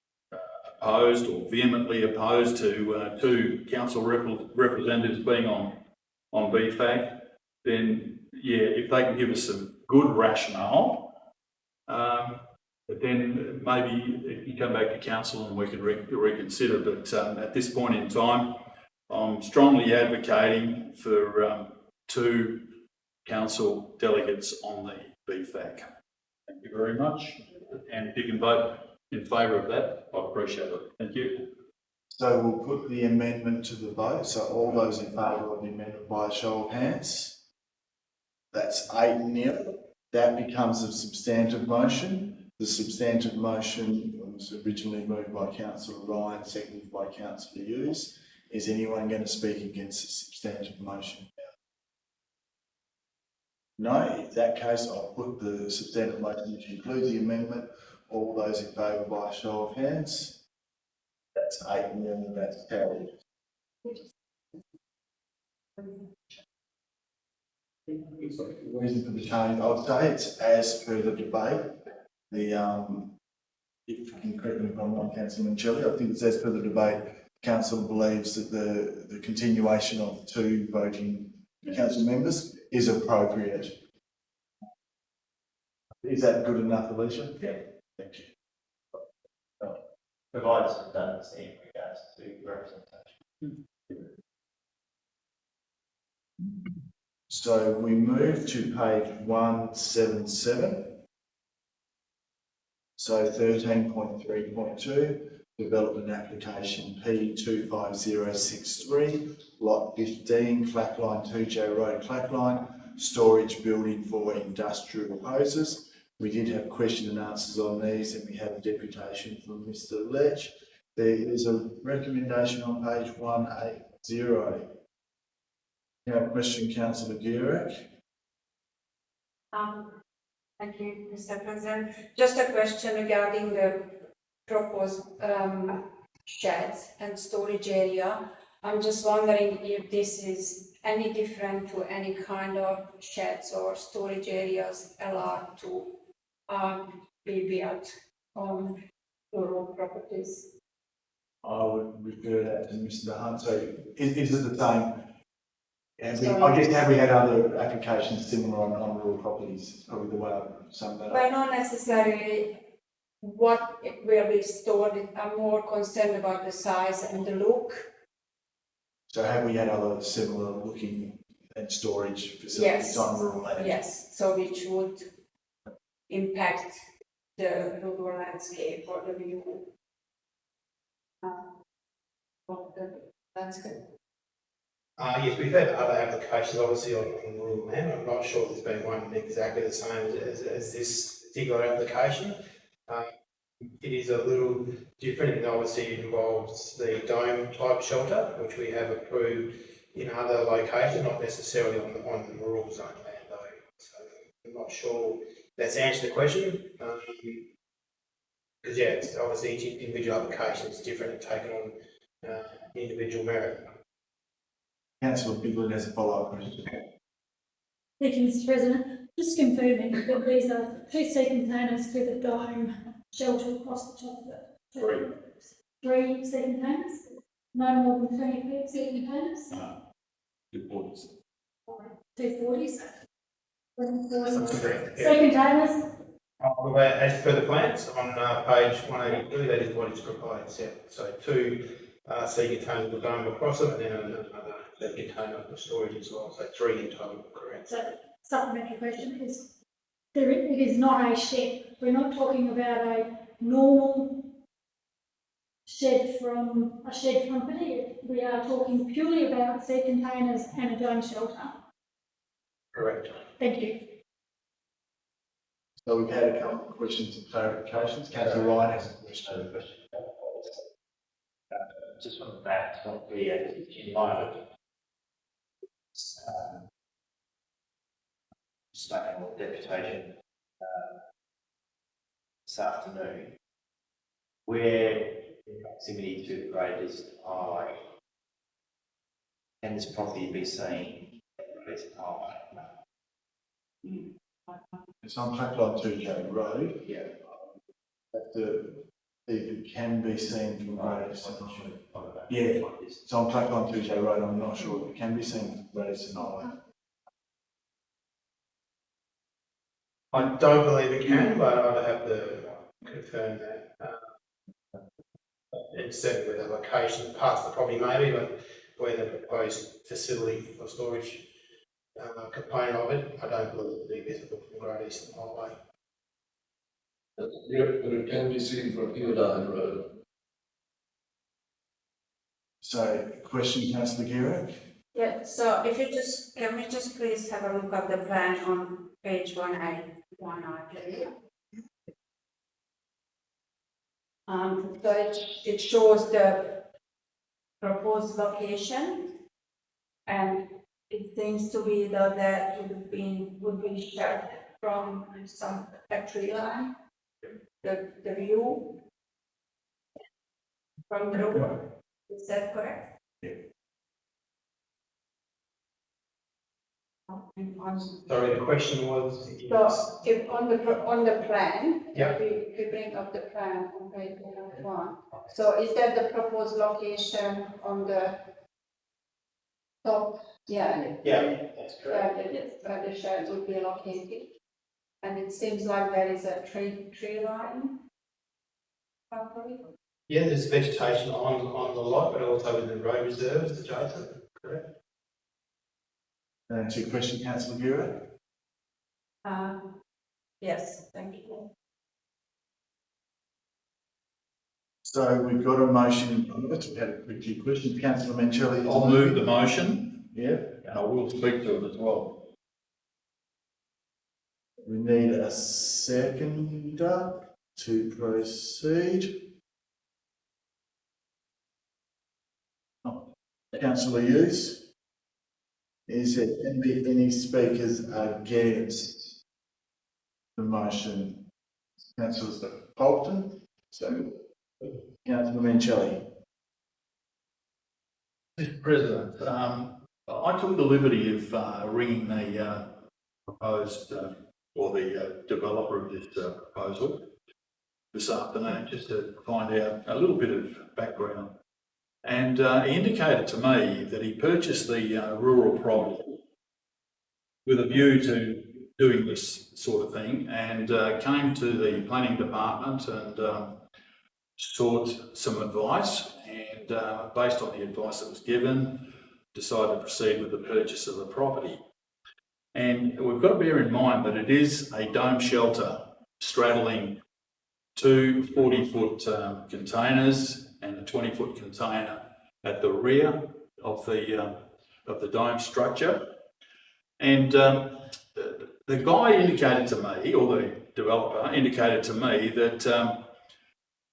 opposed or vehemently opposed to two council representatives being on on BFAC, then yeah, if they can give us some good rationale, then maybe you come back to council and we can reconsider. But at this point in time, I'm strongly advocating for 2 council delegates on the BFAC. Thank you very much. And if you can vote in favour of that, I appreciate it. Thank you. So we'll put the amendment to the vote. So all those in favour of the amendment by a show of hands. That's 8-0. That becomes a substantive motion. The substantive motion was originally moved by Councillor Ryan, seconded by Councillor Hughes. Is anyone going to speak against the substantive motion? No, in that case, I'll put the substantive motion, which includes the amendment. All those in favour by a show of hands. That's 8-0, that's carried. The reason for the change, I would say it's as per the debate. If you can correct me if I'm wrong, Councillor Mincelli, I think it's as per the debate. Council believes that the continuation of 2 voting council members is appropriate. Is that good enough, Alicia? Yeah. Thank you. Provides redundancy in regards to representation. So we move to page 177. So 13.3.2, development application P25063, lot 15, Clackline 2J Road, Clackline, storage building for industrial hoses. We did have question and answers on these, and we have a deputation from Mr. Lech. There is a recommendation on page 180. You have a question, Councillor Gurek? Thank you, Mr. President. Just a question regarding the proposed sheds and storage area. I'm just wondering if this is any different to any kind of sheds or storage areas allowed to be built on rural properties. I would refer that to Mr. Hunt. So is it the same? I guess have we had other applications similar on rural properties? Probably the way I sum that up. Well, not necessarily what it will be stored. I'm more concerned about the size and the look. So have we had other similar looking and storage facilities Yes. on rural land? Yes, so which would impact the rural landscape or the view of the landscape. Yes, we've had other applications obviously on rural land. I'm not sure there's been one exactly the same as this particular application. It is a little different, and obviously it involves the dome type shelter, which we have approved in other locations, not necessarily on the rural zone land though. So I'm not sure that's answered the question. Because yeah, it's obviously each individual application is different and taken on individual merit. Councillor Bigland has a follow-up question. Thank you, Mr. President. Just confirming that these are 2 sea containers with a dome shelter across the top of it. 3 sea containers? No more than 20 feet sea containers? 240s. 240s? That's correct. Sea containers? As per the plans on page 182, that is what is proposed. Yeah. So 2 sea containers with dome across them, and then another sea container for storage as well. So 3 in total, correct. So, supplementary question is, it is not a shed. We're not talking about a normal shed from a shed company. We are talking purely about sea containers and a dome shelter. Correct. Thank you. So we've had a couple of questions and clarifications. Councillor Ryan has a question. Just on that, not the environment. Statement or deputation this afternoon, where in proximity to the Great Eastern Highway, can this property be seen at the Eastern Highway? It's on Clackline 2J Road. Yeah. If it can be seen from Great Eastern. Yeah. like this. So on Clacon 2J Road, I'm not sure it can be seen whether it's not. I don't believe it can, but I'd have to confirm that. It's certainly with the location, parts of the property maybe, but where the proposed facility for storage component of it, I don't believe it will be visible from Great Eastern Highway. But it can be seen from Uline Road. So, question, councillor Guerra? Yeah, so if you just, can we just please have a look at the plan on page 181, I believe. So it shows the proposed location, and it seems to be that would be shared from some tree line, the view from the road. Is that correct? Yeah. Sorry, the question was? So if on the plan, Yeah. if we bring up the plan on page 1, so is that the proposed location on the top? Yeah. Yeah, that's correct. Where the shed would be located, and it seems like there is a tree line. Properly. Yeah, there's vegetation on the lot, but also in the road reserves adjacent, correct? To your question, councillor Guerra? Yes, thank you. So we've got a motion, let's have a quick few questions. Councillor Mancelli. I'll move the motion, Yeah. and I will speak to it as well. We need a seconder to proceed. Oh, Councillor Hughes. Is there any speakers against the motion? Councillor Bolton. So, Councillor Mancelli. Mr. President, I took the liberty of ringing the proposed or the developer of this proposal this afternoon just to find out a little bit of background. And he indicated to me that he purchased the rural property with a view to doing this sort of thing, and came to the planning department and sought some advice, and based on the advice that was given, decided to proceed with the purchase of the property. And we've got to bear in mind that it is a dome shelter straddling two 40-foot containers and a 20-foot container at the rear of the dome structure. And the guy indicated to me, or the developer indicated to me, that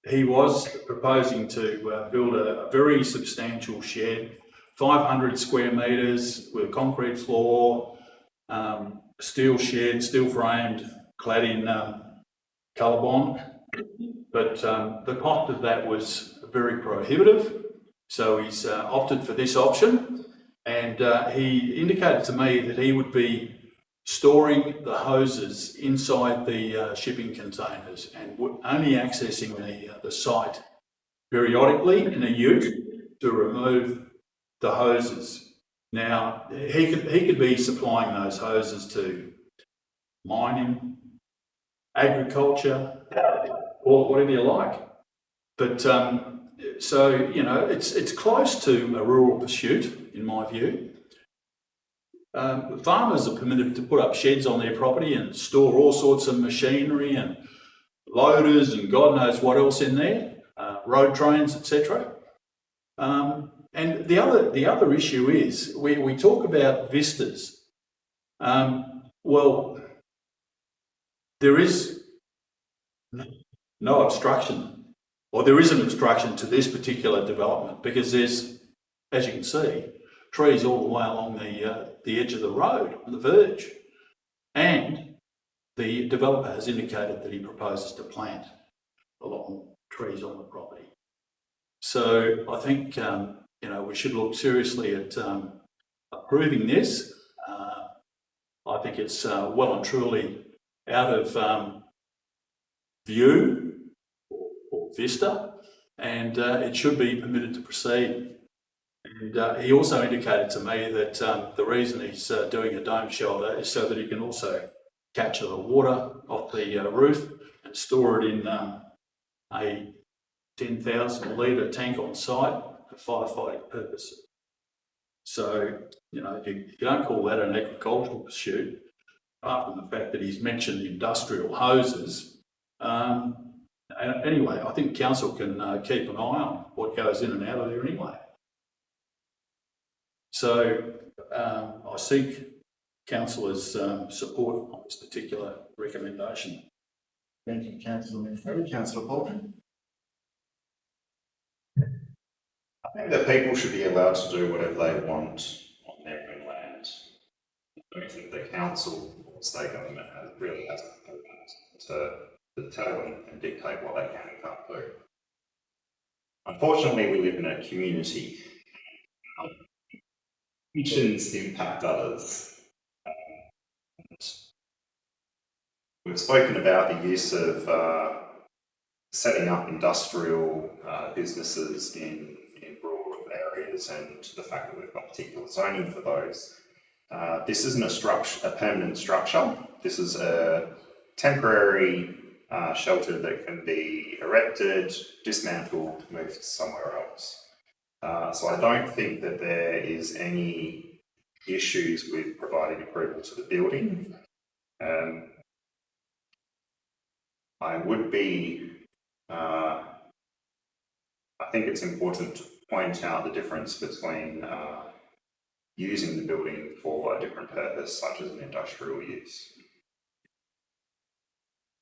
he was proposing to build a very substantial shed, 500 square metres with a concrete floor, steel shed, steel framed, clad in Colorbond. But the cost of that was very prohibitive, so he's opted for this option. And he indicated to me that he would be storing the hoses inside the shipping containers and only accessing the site periodically in a ute to remove the hoses. Now, he could be supplying those hoses to mining, agriculture, or whatever you like. But so, you know, it's close to a rural pursuit, in my view. Farmers are permitted to put up sheds on their property and store all sorts of machinery and loaders and God knows what else in there, road trains, etc. And the other issue is we talk about vistas. Well, there is no obstruction, or there is an obstruction to this particular development because there's, as you can see, trees all the way along the edge of the road, on the verge. And the developer has indicated that he proposes to plant a lot more trees on the property. So I think, you know, we should look seriously at approving this. I think it's well and truly out of view or vista and it should be permitted to proceed. And he also indicated to me that the reason he's doing a dome shelter is so that he can also capture the water off the roof and store it in a 10,000 litre tank on site for firefighting purposes. So, you know, you don't call that an agricultural pursuit, apart from the fact that he's mentioned industrial hoses. Anyway, I think council can keep an eye on what goes in and out of there anyway. So I seek councillors' support on this particular recommendation. Thank you, Councillor Mincheli. Councillor Baldwin. I think that people should be allowed to do whatever they want on their own land. I don't think the council or state government really has to tell and dictate what they can and can't do. Unfortunately, we live in a community. Missions impact others. We've spoken about the use of setting up industrial businesses in rural areas and the fact that we've got particular zoning for those. This isn't a permanent structure. This is a temporary shelter that can be erected, dismantled, moved somewhere else. So I don't think that there is any issues with providing approval to the building. I would be, I think it's important to point out the difference between using the building for a different purpose, such as an industrial use.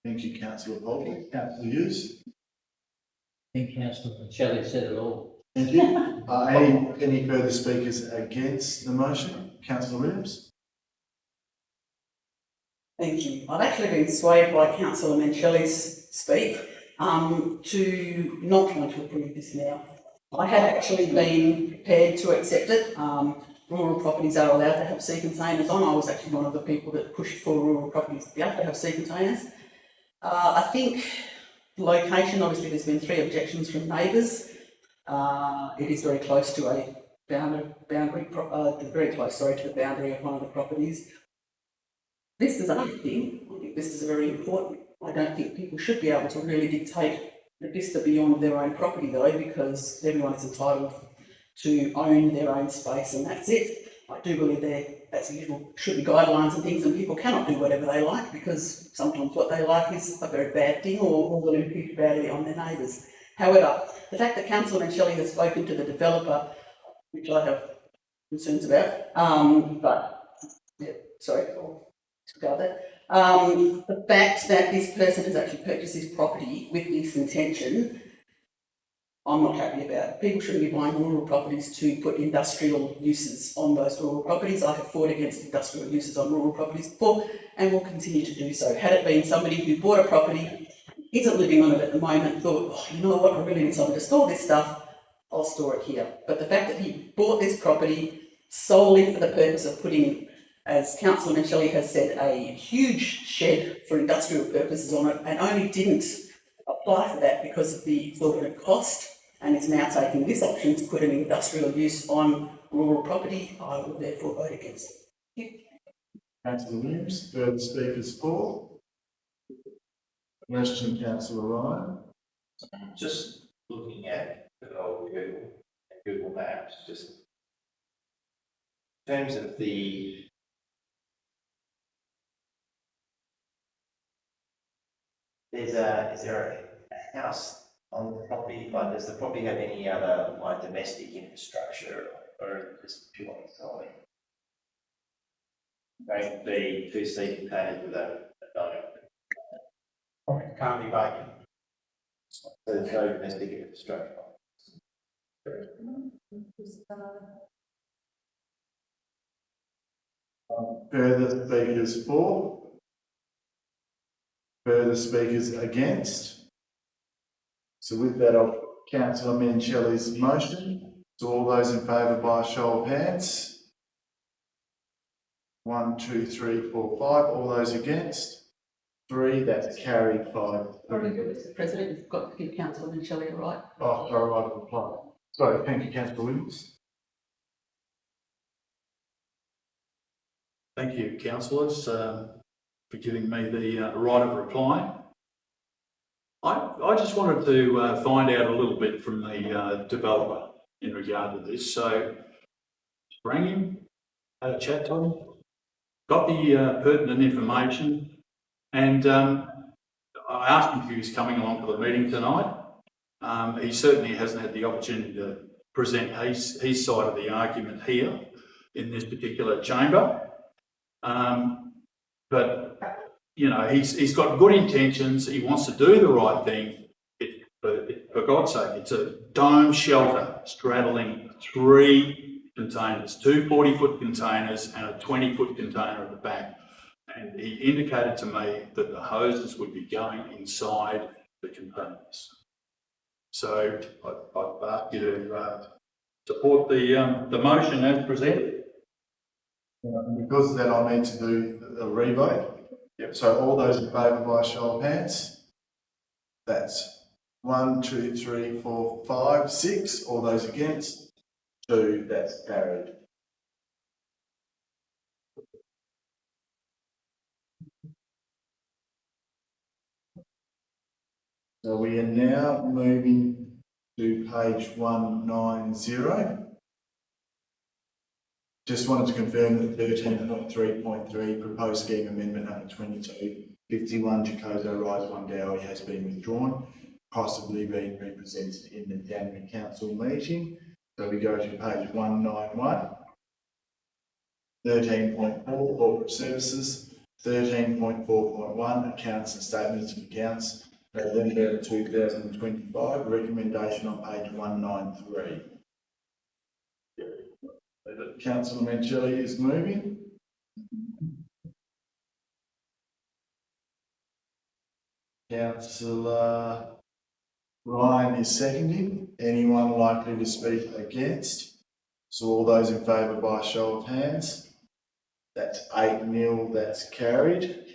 Thank you, Councillor Baldwin. Councillor Hughes. I think Councillor Mincheli said it all. Thank you. Any further speakers against the motion? Councillor Williams. Thank you. I've actually been swayed by Councillor Mincheli's speak to not want to approve this now. I had actually been prepared to accept it. Rural properties are allowed to have sea containers on. I was actually one of the people that pushed for rural properties to be able to have sea containers. I think location, obviously there's been 3 objections from neighbours. It is very close to a very close, sorry, to the boundary of one of the properties. This is another thing. I think this is very important. I don't think people should be able to really dictate the vista beyond their own property though, because everyone is entitled to own their own space and that's it. I do believe that's usual, should be guidelines and things, and people cannot do whatever they like because sometimes what they like is a very bad thing or will impute badly on their neighbours. However, the fact that Councillor Mincheli has spoken to the developer, which I have concerns about, but yeah, sorry, I'll disregard that. The fact that this person has actually purchased this property with this intention, I'm not happy about. People shouldn't be buying rural properties to put industrial uses on those rural properties. I have fought against industrial uses on rural properties before and will continue to do so. Had it been somebody who bought a property, isn't living on it at the moment, thought, oh, you know what, I really need somewhere to store this stuff, I'll store it here. But the fact that he bought this property solely for the purpose of putting, as Councillor Mincheli has said, a huge shed for industrial purposes on it and only didn't apply for that because of the exorbitant cost and is now taking this option to put an industrial use on rural property, I will therefore vote against it. Councillor Williams. Further speakers for? Question, Councillor Ryan. Just looking at the old Google Maps, just in terms of the is there a house on the property? Like, does the property have any other like domestic infrastructure, or just purely solely going to be 2 sea containers with a dome? It can't be vacant. So there's no domestic infrastructure. Further speakers for? Further speakers against? So with that, I'll put Councillor Mincheli's motion. So all those in favour by a show of hands? 1, 2, 3, 4, 5. All those against? 3, that's carried 5. Mr President, you've got to give Councillor Shelley a right. Oh, sorry, I reply. Sorry, thank you, Councillor Williams. Thank you, councillors, for giving me the right of reply. I just wanted to find out a little bit from the developer in regard to this. So, rang him, had a chat to him, got the pertinent information, and I asked him if he was coming along to the meeting tonight. He certainly hasn't had the opportunity to present his side of the argument here in this particular chamber. But, you know, he's got good intentions. He wants to do the right thing. For God's sake, it's a dome shelter straddling 3 containers, 2 40-foot containers and a 20-foot container at the back. And he indicated to me that the hoses would be going inside the containers. So I'd ask you to support the motion as presented. Because of that, I need to do a revote. Yep. So all those in favour by show of hands. That's 1, 2, 3, 4, 5, 6. All those against. 2. That's carried. So we are now moving to page 190. Just wanted to confirm that 13.3.3 proposed scheme amendment number 2251 Jacozo Rise 1 Dowie has been withdrawn, possibly being represented in the January council meeting. So we go to page 191. 13.4 corporate services. 13.4.1 accounts and statements of accounts. November 2025. Recommendation on page 193. Councillor Mancelli is moving. Councillor Ryan is seconding. Anyone likely to speak against? So all those in favour by show of hands. That's 8-0, that's carried.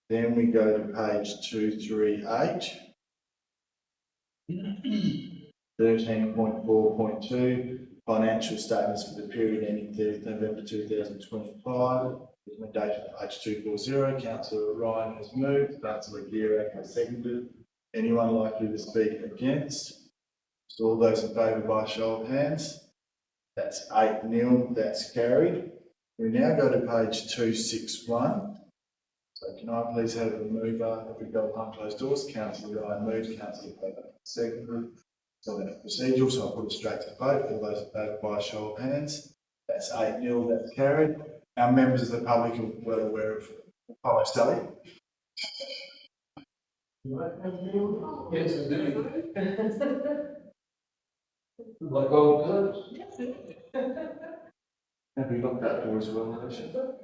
Then we go to page 238. 13.4.2 financial statements for the period ending 30th November 2025. Recommendation on page 240. Councillor Ryan has moved. Councillor Gierak has seconded. Anyone likely to speak against? So all those in favour by show of hands. That's 8-0. That's carried. We now go to page 261. So can I please have a mover if we go behind closed doors? Councillor Ryan moves. Councillor Clever seconded. So that's procedural, so I'll put it straight to vote. All those in favour by show of hands. That's 8-0, that's carried. Our members of the public are well aware of Apollo Sally. Yes, indeed. Like old times. Have we looked that door as well, Alicia?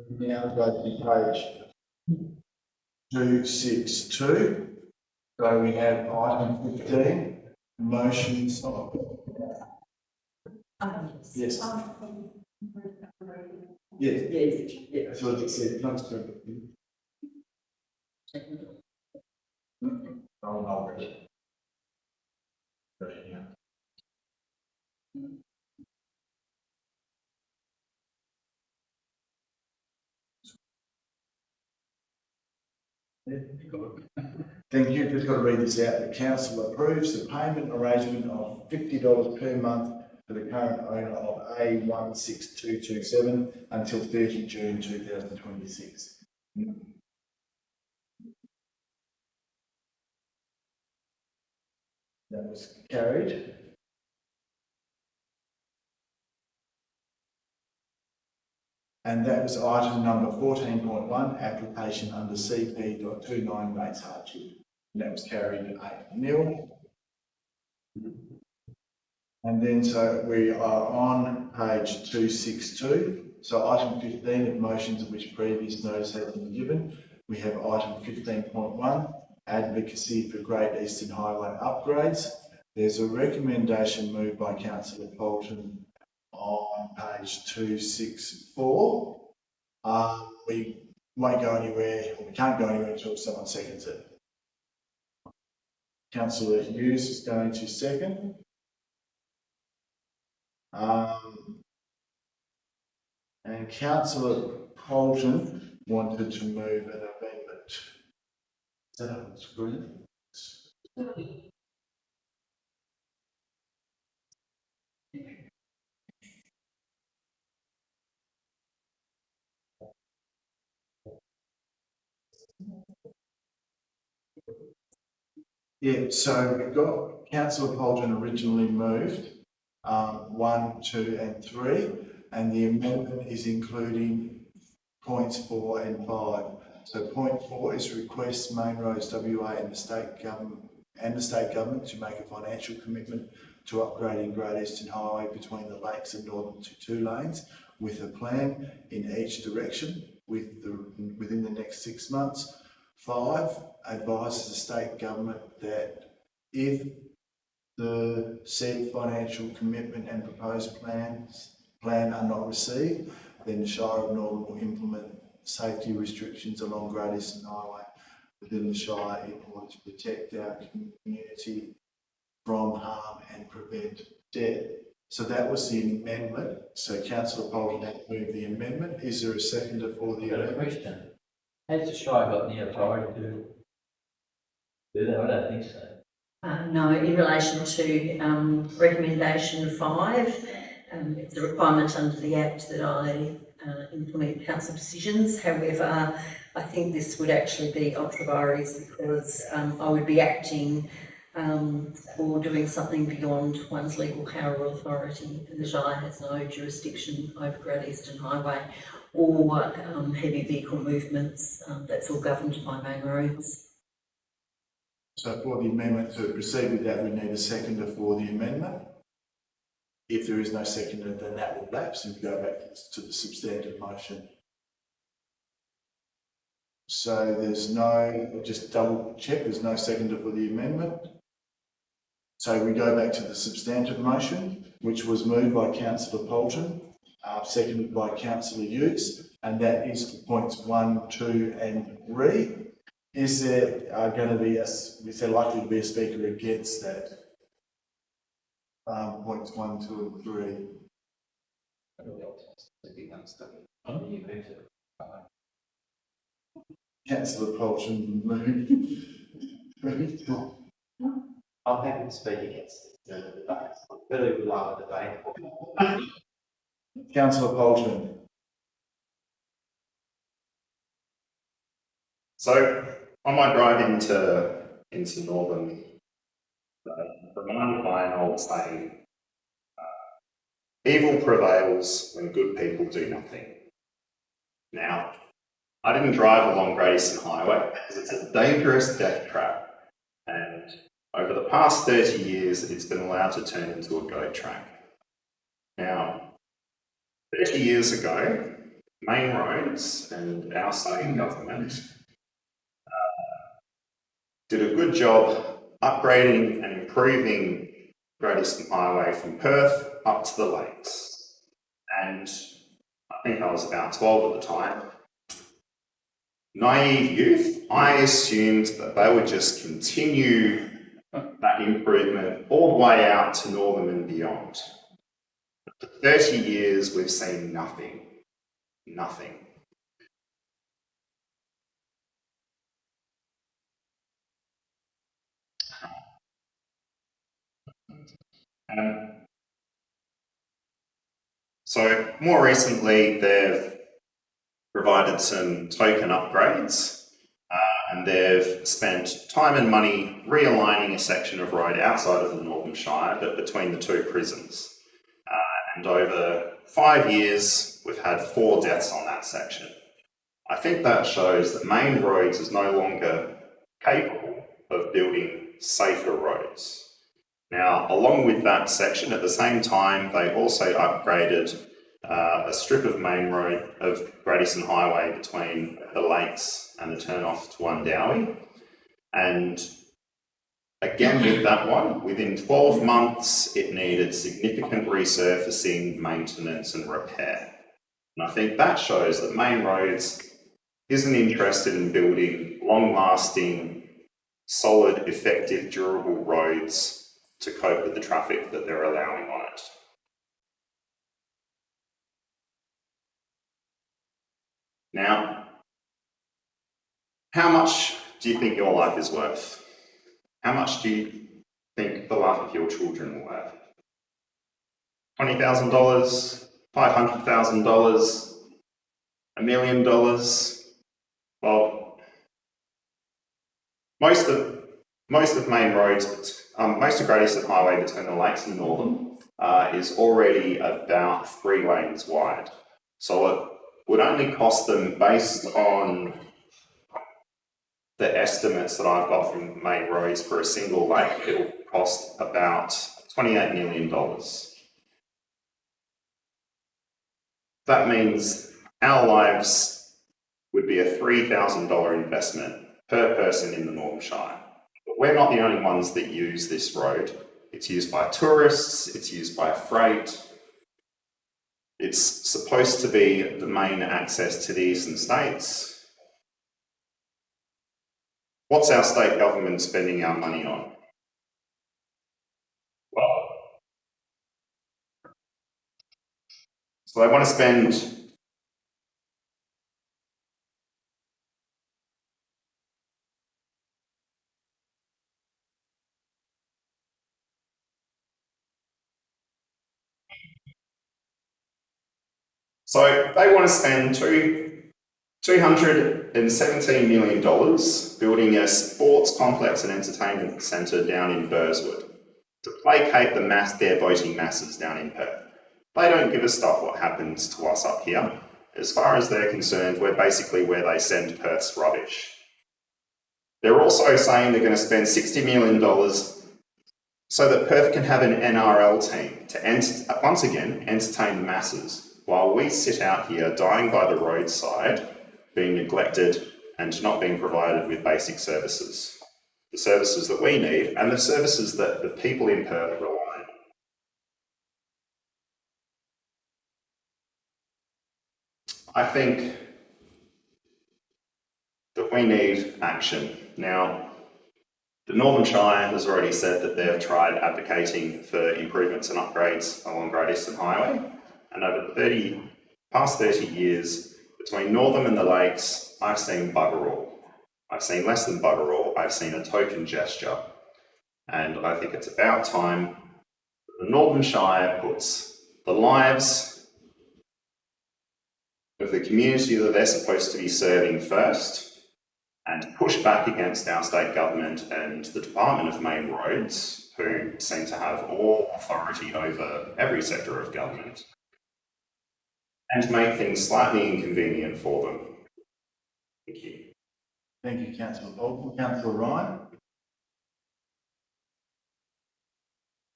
Now go to page 262. So we have item 15, motions. Yes. Yes. Yes. That's what it said. Thanks, I'll read it. Thank you. Just got to read this out. The council approves the payment arrangement of $50 per month for the current owner of A16227 until 30 June 2026. That was carried. And that was item number 14.1, application under CP.29 rates hardship. And that was carried 8-0. And then so we are on page 262. So item 15 of motions of which previous notice has been given. We have item 15.1, advocacy for Great Eastern Highway upgrades. There's a recommendation moved by Councillor Polton on page 264. We won't go anywhere, or we can't go anywhere until someone seconds it. Councillor Hughes is going to second. And Councillor Polton wanted to move an amendment. Is that on the screen? Yeah, so we've got Councillor Polton originally moved 1, 2 and 3, and the amendment is including points 4 and 5. So point 4 is request Main Roads WA and the state government to make a financial commitment to upgrading Great Eastern Highway between the lakes and Northern to 2 lanes with a plan in each direction within the next 6 months. 5, advises the state government that if the said financial commitment and proposed plan are not received, then the Shire of Northern will implement safety restrictions along Great Eastern Highway within the Shire in order to protect our community from harm and prevent death. So that was the amendment. So Councillor Polton had moved the amendment. Is there a seconder for the amendment? Question. Has the Shire got the authority to do that? I don't think so. No, in relation to recommendation 5, it's a requirement under the Act that I implement council decisions. However, I think this would actually be ultra vires because I would be acting or doing something beyond one's legal power or authority. The Shire has no jurisdiction over Great Eastern Highway or heavy vehicle movements. That's all governed by Main Roads. So for the amendment to proceed with that, we need a seconder for the amendment. If there is no seconder, then that will lapse and we go back to the substantive motion. So there's no, just double check, there's no seconder for the amendment. So we go back to the substantive motion, which was moved by Councillor Polton, seconded by Councillor Hughes, and that is for points 1, 2 and 3. Is there is there likely to be a speaker against that? Points 1, 2 and 3. Councillor Polton moved. I'm happy to speak against it. I really would love a debate. Councillor Polton. So on my drive into Northern, remind by an old saying, evil prevails when good people do nothing. Now, I didn't drive along Great Eastern Highway because it's a dangerous death trap, and over the past 30 years it's been allowed to turn into a goat track. Now, 30 years ago, Main Roads and our state government did a good job upgrading and improving Great Eastern Highway from Perth up to the lakes. And I think I was about 12 at the time. Naive youth, I assumed that they would just continue that improvement all the way out to Northern and beyond. For 30 years, we've seen nothing. Nothing. So more recently, they've provided some token upgrades, and they've spent time and money realigning a section of road outside of the Northern Shire, but between the two prisons. And over 5 years, we've had 4 deaths on that section. I think that shows that Main Roads is no longer capable of building safer roads. Now, along with that section, at the same time, they also upgraded a strip of main road of Great Eastern Highway between the lakes and the turn-off to Undowie. And again, with that one, within 12 months, it needed significant resurfacing, maintenance and repair. And I think that shows that Main Roads isn't interested in building long-lasting, solid, effective, durable roads to cope with the traffic that they're allowing on it. Now, how much do you think your life is worth? How much do you think the life of your children are worth? $20,000, $500,000, $1 million? Well, most of Main Roads, most of Great Eastern Highway between the lakes and Northern is already about 3 lanes wide. So it would only cost them, based on the estimates that I've got from Main Roads for a single lake, it will cost about $28 million. That means our lives would be a $3,000 investment per person in the Northern Shire. But we're not the only ones that use this road. It's used by tourists, it's used by freight. It's supposed to be the main access to the eastern states. What's our state government spending our money on? Well, so they want to spend $217 million building a sports complex and entertainment centre down in Burswood to placate their voting masses down in Perth. They don't give a stuff what happens to us up here. As far as they're concerned, we're basically where they send Perth's rubbish. They're also saying they're going to spend $60 million so that Perth can have an NRL team to once again entertain the masses, while we sit out here dying by the roadside, being neglected and not being provided with basic services. The services that we need and the services that the people in Perth rely on. I think that we need action. Now, the Northern Shire has already said that they've tried advocating for improvements and upgrades along Great Eastern Highway, and over the past 30 years, between Northern and the lakes, I've seen bugger all. I've seen less than bugger all. I've seen a token gesture. And I think it's about time that the Northern Shire puts the lives of the community that they're supposed to be serving first, and push back against our state government and the Department of Main Roads, who seem to have all authority over every sector of government, and make things slightly inconvenient for them. Thank you. Thank you, Councillor Bolton. Councillor Ryan?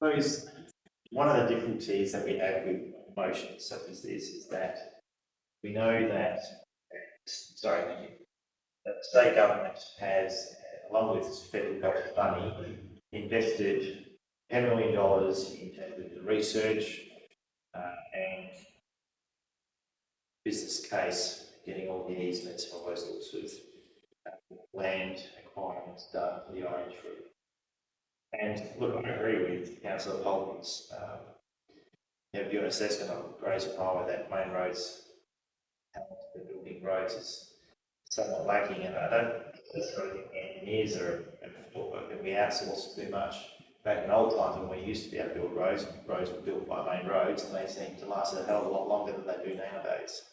Suppose one of the difficulties that we have with motions such as this is that we know that, that the state government has, along with federal government money, invested $10 million in terms of the research and business case, getting all the easements and all those sorts of land acquirements done for the Orange Route. And look, I agree with Councillor Bolton's view and assessment of Great Eastern Highway that Main Roads, the building roads is somewhat lacking, and I don't necessarily think engineers are, can we outsource too much. back in old times when we used to be able to build roads, roads were built by main roads, and they seem to last a hell of a lot longer than they do nowadays.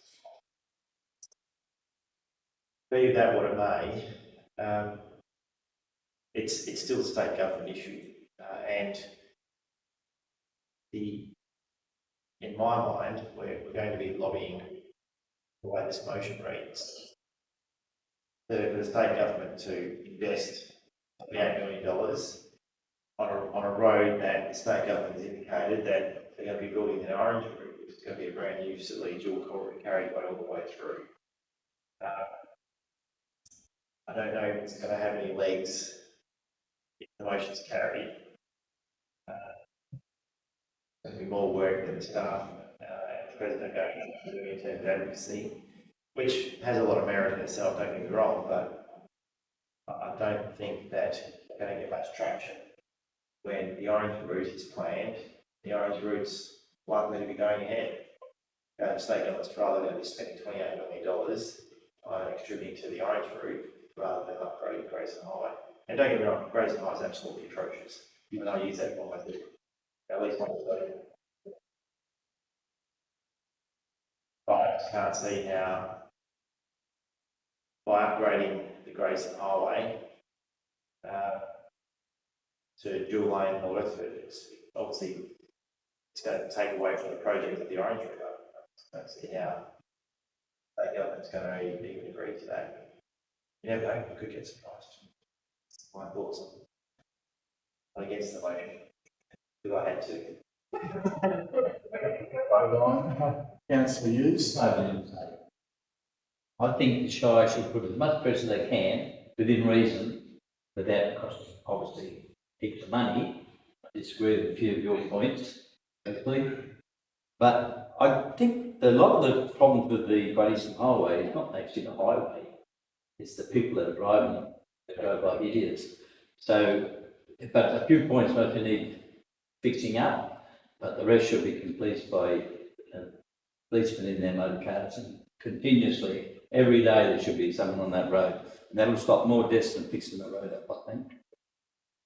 Be that what it may, it's still a state government issue, and in my mind, we're going to be lobbying the way this motion reads, for the state government to invest $8 million on a road that the state government has indicated that they're going to be building an orange route, which is going to be a brand new silly dual carriageway all the way through. I don't know if it's going to have any legs if the motion's carried. There'll be more work than the staff and the president going to do in terms of advocacy, which has a lot of merit in itself, don't get me wrong, but I don't think that they're going to get much traction when the orange route is planned. The orange route's likely to be going ahead. The state government's probably going to be spending $28 million on contributing to the orange route rather than upgrading Grayson Highway. And don't get me wrong, Grayson Highway is absolutely atrocious, even though I use that for my food. At least one of those. But I just can't see how, by upgrading the Grayson Highway to dual lane north, it's obviously it's going to take away from the project of the orange route. I don't see how the government's going to even agree to that. You never know, you could get surprised. My thoughts on against the motion. If I had to. Councillor Hughes. I think the Shire should put as much pressure as they can, within reason, without costing obviously heaps of money. I disagree with a few of your points, hopefully. But I think a lot of the problems with the Great Eastern Highway is not actually the highway, it's the people that are driving them, that drive like idiots. So, but a few points might need fixing up, but the rest should be completed by policemen in their motor cars, and continuously, every day there should be someone on that road. And that'll stop more deaths than fixing the road up, I think.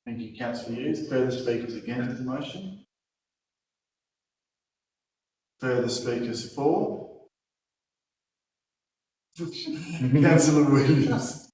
Thank you, Councillor Hughes. Further speakers against the motion? Further speakers for? Councillor Williams.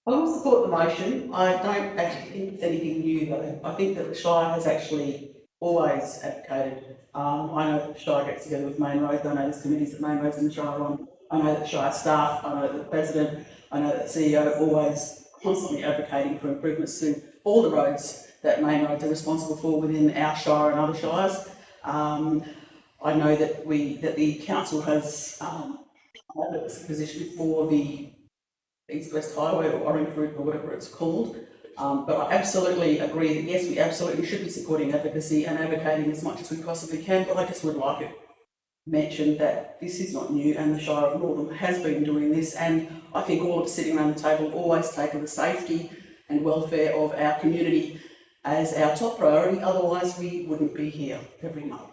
I will support the motion. I don't actually think it's anything new though. I think that the Shire has actually always advocated. I know that the Shire gets together with Main Roads. I know there's committees that Main Roads and the Shire are on. I know that Shire staff, I know that the President, I know that the CEO always constantly advocating for improvements to all the roads that Main Roads are responsible for within our Shire and other Shires. I know that the council has a position for the East West Highway or Orange Route or whatever it's called. But I absolutely agree that yes, we absolutely should be supporting advocacy and advocating as much as we possibly can, but I just would like it mentioned that this is not new and the Shire of Northam has been doing this, and I think all of us sitting around the table have always taken the safety and welfare of our community as our top priority, otherwise we wouldn't be here every month.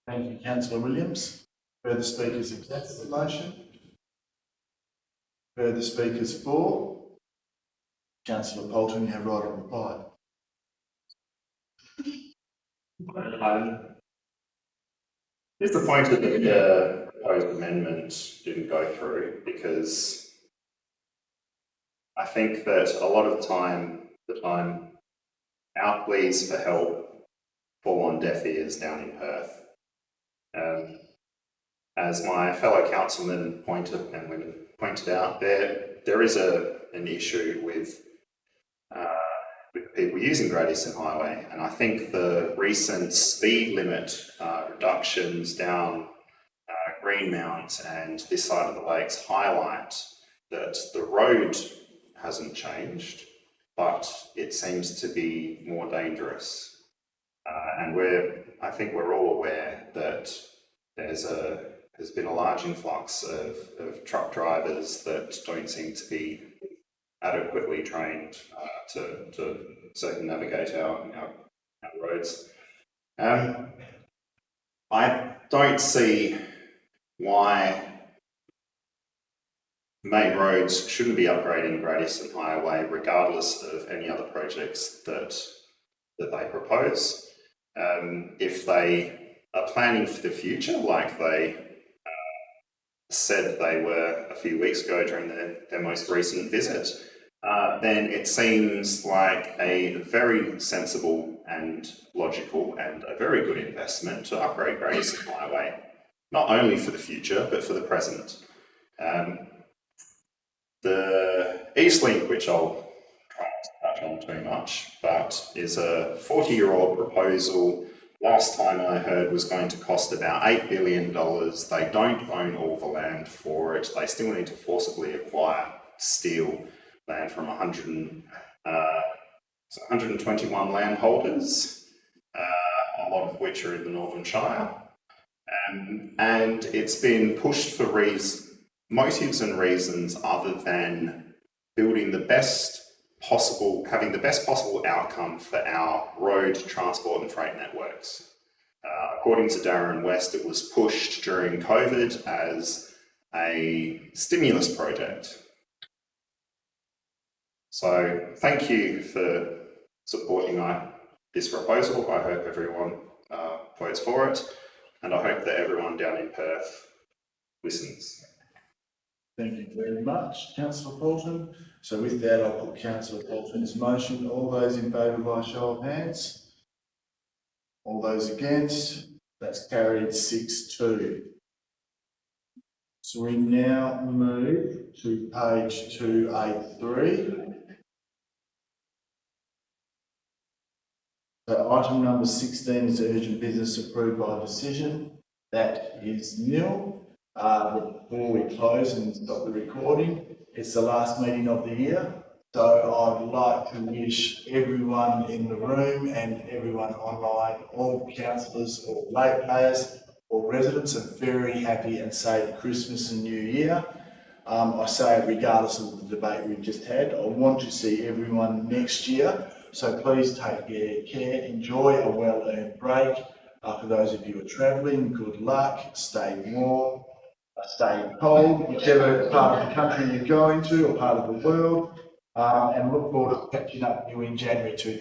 Thank you, Councillor Williams. Further speakers against the motion? Further speakers for? Councillor Poulton, you have right of reply. Disappointed that the proposed amendment didn't go through, because I think that a lot of the time our pleas for help fall on deaf ears down in Perth. As my fellow councilmen and women pointed out, there is an issue with people using Great Eastern Highway, and I think the recent speed limit reductions down Greenmount and this side of the lakes highlight that the road hasn't changed, but it seems to be more dangerous. And I think we're all aware that there's been a large influx of truck drivers that don't seem to be adequately trained to circumnavigate our roads. I don't see why main roads shouldn't be upgrading Great Eastern Highway regardless of any other projects that they propose. If they are planning for the future, like they said they were a few weeks ago during their most recent visit, then it seems like a very sensible and logical and a very good investment to upgrade Great Eastern Highway, not only for the future, but for the present. The Eastlink, which I'll try not to touch on too much, but is a 40-year-old proposal. Last time I heard was going to cost about $8 billion. They don't own all the land for it. They still need to forcibly acquire steel land from 121 landholders, a lot of which are in the Northern Shire. And it's been pushed for motives and reasons other than building the best possible, having the best possible outcome for our road, transport and freight networks. According to Darren West, it was pushed during COVID as a stimulus project. So thank you for supporting this proposal. I hope everyone votes for it, and I hope that everyone down in Perth listens. Thank you very much, Councillor Paulson. So with that, I'll put Councillor Paulson's motion. All those in favour by show of hands? All those against? That's carried 6-2. So we now move to page 283. So item number 16 is urgent business approved by decision. That is nil. Before we close and stop the recording, it's the last meeting of the year. So I'd like to wish everyone in the room and everyone online, all councillors or ratepayers or residents, a very happy and safe Christmas and New Year. I say it regardless of the debate we've just had. I want to see everyone next year. So please take care, enjoy a well-earned break. For those of you who are travelling, good luck, stay warm, stay cold, whichever part of the country you're going to or part of the world, and look forward to catching up with you in January 2020.